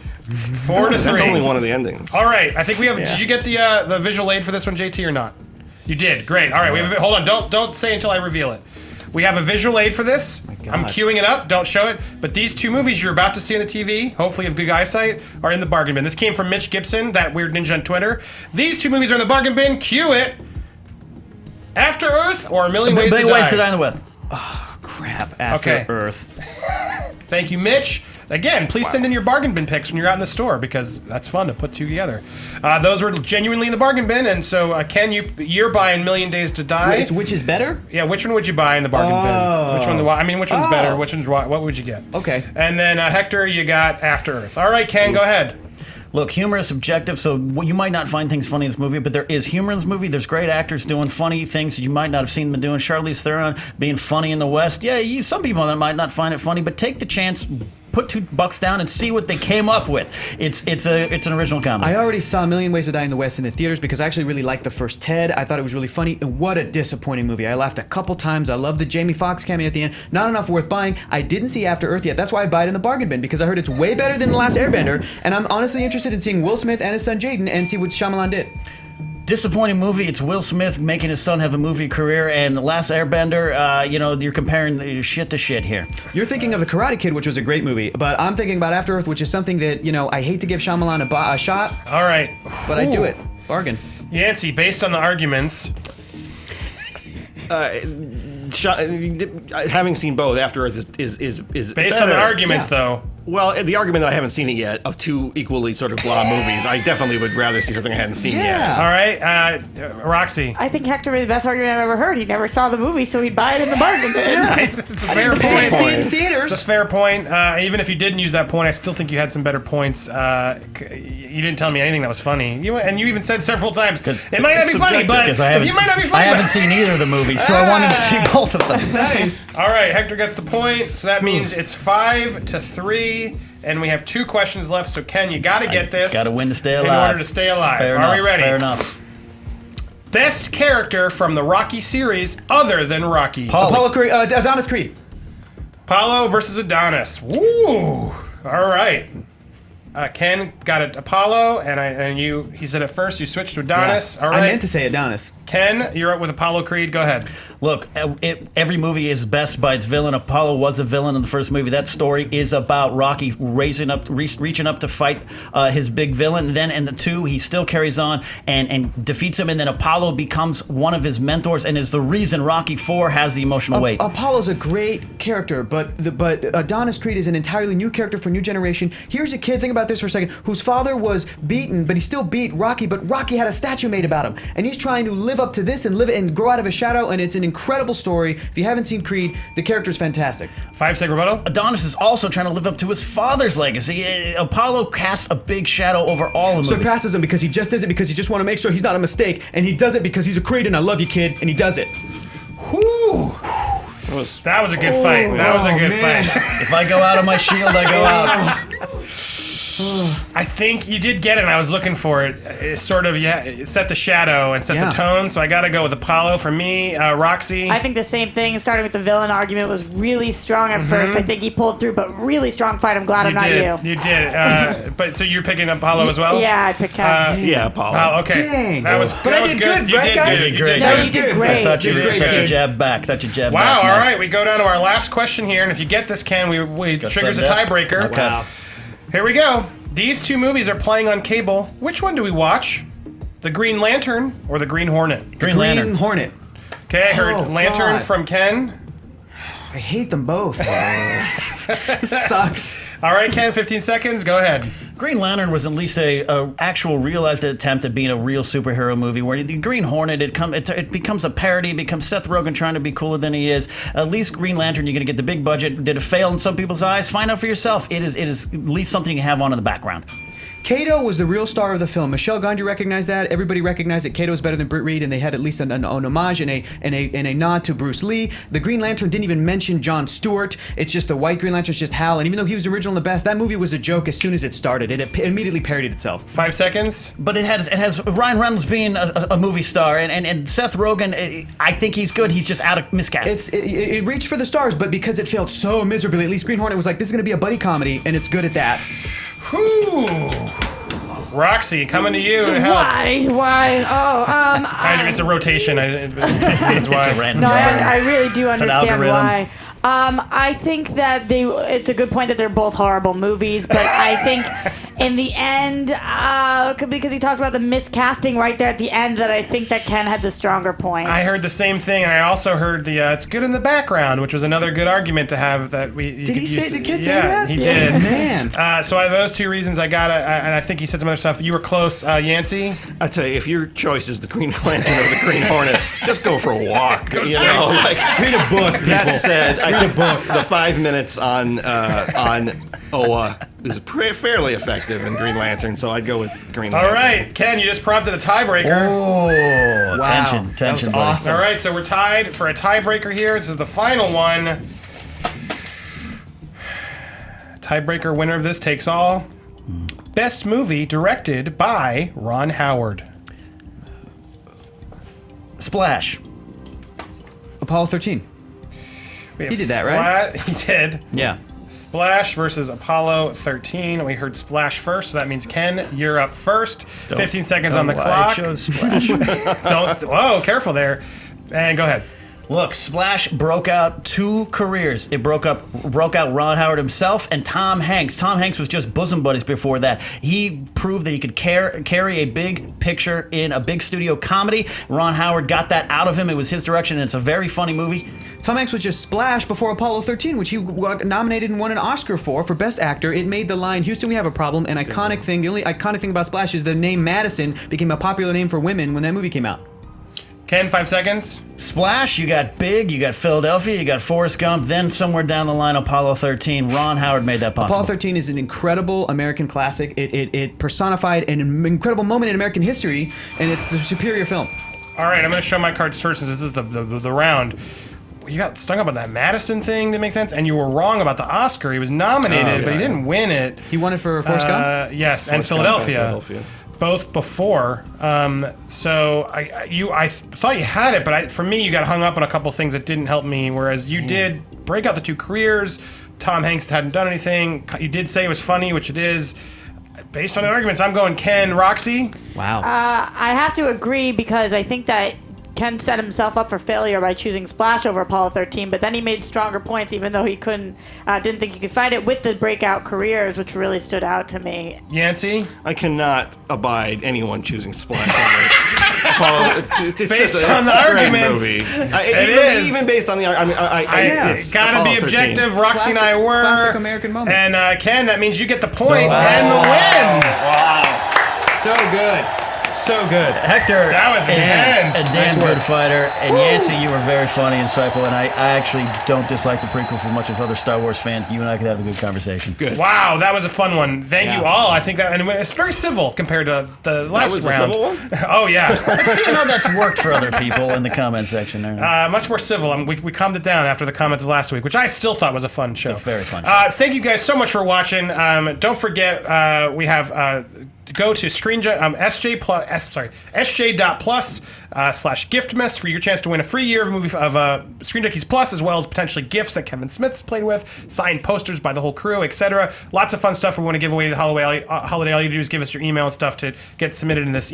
4-3. That's only one of the endings. All right, I think we have. Did you get the visual aid for this one, JT, or not? You did. Great. All right, we have. Hold on. Don't say until I reveal it. We have a visual aid for this. I'm queuing it up. Don't show it. But these two movies you're about to see on the TV, hopefully of good eyesight, are in the bargain bin. This came from Mitch Gibson, that weird ninja on Twitter. These two movies are in the bargain bin. Cue it. After Earth or A Million Ways to Die? In the West. Oh, crap. After Earth. Thank you, Mitch. Again, please send in your bargain bin picks when you're out in the store because that's fun to put two together. Those were genuinely in the bargain bin, and so Ken, you're buying Million Days to Die. Wait, which is better? Yeah, which one would you buy in the bargain bin? Which one? I mean, which one's better? Which one's what would you get? Okay. And then Hector, you got After Earth. All right, Ken, go ahead. Look, humor is subjective, so you might not find things funny in this movie, but there is humor in this movie. There's great actors doing funny things that you might not have seen them doing. Charlize Theron being funny in the West. Yeah, some people might not find it funny, but take the chance, put $2 down and see what they came up with. It's an original comedy. I already saw A Million Ways to Die in the West in the theaters because I actually really liked the first Ted. I thought it was really funny, and what a disappointing movie. I laughed a couple times. I loved the Jamie Foxx cameo at the end. Not enough worth buying. I didn't see After Earth yet. That's why I buy it in the bargain bin, because I heard it's way better than The Last Airbender, and I'm honestly interested in seeing Will Smith and his son Jaden and see what Shyamalan did. Disappointing movie. It's Will Smith making his son have a movie career, and The Last Airbender, you're comparing shit to shit here. You're thinking of The Karate Kid, which was a great movie, but I'm thinking about After Earth, which is something that, I hate to give Shyamalan a shot. All right. But I do it. Bargain. Yancy, based on the arguments... having seen both, After Earth is based better. on the arguments, though. Well, the argument that I haven't seen it yet of two equally sort of blah movies, I definitely would rather see something I hadn't seen yet. All right, Roxy. I think Hector made the best argument I've ever heard. He never saw the movie, so he'd buy it in the bargain bin. It's a fair point. See it in theaters. It's a fair point. Even if you didn't use that point, I still think you had some better points. You didn't tell me anything that was funny. You even said several times, it might not be funny, but you might not be funny. I haven't seen either of the movies, so I wanted to see both of them. Nice. All right, Hector gets the point, so that means it's 5-3. And we have 2 questions left, so Ken, you got to get this. Got to win to stay alive. In order to stay alive. Fair Are enough, we ready? Fair enough. Best character from the Rocky series other than Rocky. Apollo Creed, Adonis Creed. Apollo versus Adonis. Woo! All right. Ken got it, Apollo, and he said it first. You switched to Adonis. Yeah. All right. I meant to say Adonis. Ken, you're up with Apollo Creed. Go ahead. Look, every movie is best by its villain. Apollo was a villain in the first movie. That story is about Rocky reaching up to fight his big villain. Then in the 2, he still carries on and defeats him. And then Apollo becomes one of his mentors and is the reason Rocky IV has the emotional weight. Apollo's a great character, but Adonis Creed is an entirely new character for a new generation. Here's a kid, think about this for a second, whose father was beaten, but he still beat Rocky, but Rocky had a statue made about him. And he's trying to live up to this and grow out of his shadow, and it's an incredible story. If you haven't seen Creed, the character's fantastic. 5-second rebuttal. Adonis is also trying to live up to his father's legacy. Apollo casts a big shadow over all the movies. Surpasses him because he just does it because he just want to make sure he's not a mistake, and he does it because he's a Creed and I love you, kid, and he does it. Whew. That was a good fight. That was a good fight. If I go out of my shield, I go out. I think you did get it, and I was looking for it. It sort of, it set the shadow and set the tone, so I gotta go with Apollo for me. Roxy? I think the same thing, starting with the villain argument, was really strong at first. I think he pulled through, but really strong fight. I'm glad I'm not you. You did. But so you're picking Apollo as well? Yeah, I picked Ken. Yeah, Apollo. Okay. Dang. That was But I did good, You right, did guys? good. You did great. No, you did great. I thought you jabbed back. Wow, all right. We go down to our last question here, and if you get this, Ken, we triggers a tiebreaker. Okay. Wow. Here we go. These 2 movies are playing on cable. Which one do we watch? The Green Lantern or the Green Hornet? Green Lantern. Green Hornet. Okay, I heard Lantern God. from Ken. I hate them both. This sucks. All right, Ken, 15 seconds. Go ahead. Green Lantern was at least a actual realized attempt at being a real superhero movie. Where the Green Hornet, it becomes a parody. It becomes Seth Rogen trying to be cooler than he is. At least Green Lantern, you're going to get the big budget. Did it fail in some people's eyes? Find out for yourself. It is at least something you can have on in the background. Kato was the real star of the film. Michelle Gondry recognized that. Everybody recognized that Kato is better than Britt Reed, and they had at least an homage and a nod to Bruce Lee. The Green Lantern didn't even mention Jon Stewart. It's just the white Green Lantern's just Hal, and even though he was original and the best, that movie was a joke as soon as it started. It immediately parodied itself. 5 seconds. But it has Ryan Reynolds being a movie star, and Seth Rogen. I think he's good. He's just out of miscast. It reached for the stars, but because it failed so miserably, at least Green Hornet was like, this is going to be a buddy comedy, and it's good at that. Whew. Roxy, coming to you to help. Why? It's a rotation. That's why. It's a random No, draw. I really do understand algorithm. why. I think that it's a good point that they're both horrible movies, but I think in the end, because he talked about the miscasting right there at the end, that I think that Ken had the stronger points. I heard the same thing, and I also heard it's good in the background, which was another good argument to have. Did he say the kid say Yeah, that? he did. Man. So out of those 2 reasons, and I think he said some other stuff. You were close, Yancy. I tell you, if your choice is the Green Lantern or the Green Hornet, just go for a walk. Read a book. That said, I think the 5 minutes on Oa is fairly effective in Green Lantern, so I'd go with Green Lantern. All right, Ken, you just prompted a tiebreaker. Oh, Wow. tension, That was buddy. awesome. All right, so we're tied for a tiebreaker here. This is the final one. Tiebreaker winner of this takes all. Best movie directed by Ron Howard. Splash. Apollo 13. He did that, right? He did. Yeah. Splash versus Apollo 13. We heard Splash first, so that means Ken, you're up first. 15 seconds on the clock. Whoa, careful there. And go ahead. Look, Splash broke out 2 careers. It broke out Ron Howard himself and Tom Hanks. Tom Hanks was just bosom buddies before that. He proved that he could carry a big picture in a big studio comedy. Ron Howard got that out of him. It was his direction, and it's a very funny movie. Tom Hanks was just Splash before Apollo 13, which he nominated and won an Oscar for Best Actor. It made the line, Houston, we have a problem, an iconic thing. The only iconic thing about Splash is the name Madison became a popular name for women when that movie came out. Ken, 5 seconds. Splash, you got Big, you got Philadelphia, you got Forrest Gump, then somewhere down the line, Apollo 13. Ron Howard made that possible. Apollo 13 is an incredible American classic. It personified an incredible moment in American history, and it's a superior film. All right, I'm going to show my cards first since this is the round. You got stung up on that Madison thing, that makes sense, and you were wrong about the Oscar. He was nominated, but he didn't win it. He won it for Forrest Gump? Yes, and Philadelphia. Both before, so I thought you had it, but for me, you got hung up on a couple things that didn't help me. Whereas you did break out the 2 careers. Tom Hanks hadn't done anything. You did say it was funny, which it is. Based on the arguments, I'm going Ken. Roxy. Wow. I have to agree because I think that Ken set himself up for failure by choosing Splash over Apollo 13, but then he made stronger points, even though he didn't think he could fight it with the breakout careers, which really stood out to me. Yancy? I cannot abide anyone choosing Splash over Apollo. It's based on the arguments. Even based on the arguments. It's got to be objective. 13. Roxy and I were. Classic American moment. And Ken, that means you get the point and the win. Wow. So good. So good. Hector that was intense. A damn good fighter. And Yancy, you were very funny and insightful. And I actually don't dislike the prequels as much as other Star Wars fans. You and I could have a good conversation. Good. Wow, that was a fun one. Thank you all. I think that, and it's very civil compared to the last round. That was a civil one? Oh, yeah. Let's see how that's worked for other people in the comment section there. Much more civil. We calmed it down after the comments of last week, which I still thought was a fun show. It's a very fun show. Thank you guys so much for watching. Don't forget, we have... go to SJ.plus/giftmas for your chance to win a free year of Screen Junkies Plus, as well as potentially gifts that Kevin Smith played with, signed posters by the whole crew, etc. Lots of fun stuff we want to give away to the holiday. All you do is give us your email and stuff to get submitted in this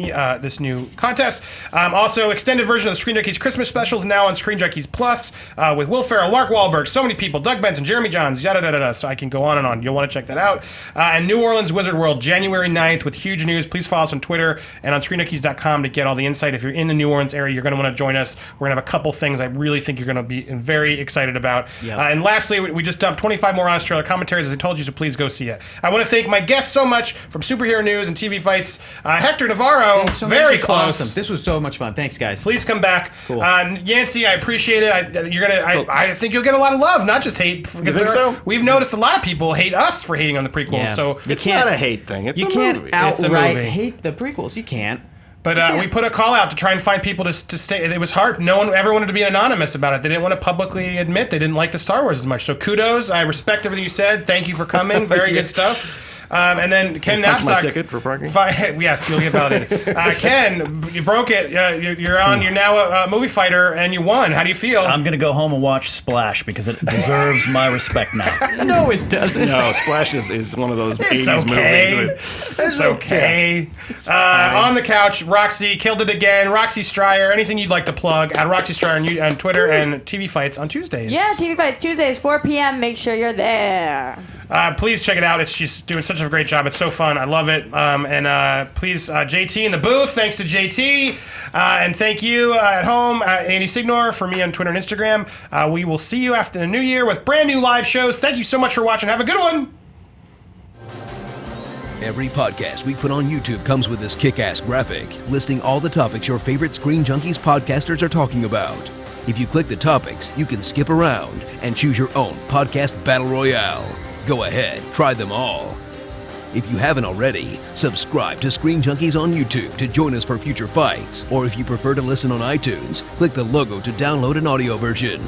new contest. Also, extended version of the Screen Junkies Christmas specials now on Screen Junkies Plus with Will Ferrell, Mark Wahlberg, so many people, Doug Benson, Jeremy Johns, yada da da da. So I can go on and on. You'll want to check that out. And New Orleans Wizard World, January 9th with huge news. Please follow us on Twitter and on ScreenJunkies.com to get all the insight. If you're in the New Orleans area, you're going to want to join us. We're going to have a couple things I really think you're going to be very excited about. Yep. And lastly, we just dumped 25 more honest trailer commentaries, as I told you, so please go see it. I want to thank my guests so much from Superhero News and TV Fights. Hector Navarro, very close. Awesome. This was so much fun. Thanks, guys. Please come back. Cool. Yancy, I appreciate it. I think you'll get a lot of love, not just hate. You think so? We've noticed a lot of people hate us for hating on the prequels. Yeah. So it's not a hate thing. It's a movie. You can't outright movie. hate the prequels. You can't. But we put a call out to try and find people to stay. It was hard. No one ever wanted to be anonymous about it. They didn't want to publicly admit they didn't like the Star Wars as much. So kudos. I respect everything you said. Thank you for coming. Very good stuff. And then Ken Napzok. My ticket for parking? Yes, you'll get validated. Ken, you broke it. You're on. You're now a movie fighter, and you won. How do you feel? I'm going to go home and watch Splash because it deserves my respect now. No, it doesn't. No, Splash is one of those 80s movies. It's okay. It's on the couch, Roxy killed it again. Roxy Striar, anything you'd like to plug at Roxy Striar on Twitter and TV Fights on Tuesdays. Yeah, TV Fights Tuesdays, 4 p.m. Make sure you're there. Please check it out. She's doing such a great job. It's so fun. I love it. And please, JT in the booth. Thanks to JT. And thank you at home, Andy Signore, for me on Twitter and Instagram. We will see you after the new year with brand new live shows. Thank you so much for watching. Have a good one. Every podcast we put on YouTube comes with this kick-ass graphic listing all the topics your favorite Screen Junkies podcasters are talking about. If you click the topics, you can skip around and choose your own podcast battle royale. Go ahead, try them all. If you haven't already, subscribe to Screen Junkies on YouTube to join us for future fights. Or if you prefer to listen on iTunes, click the logo to download an audio version.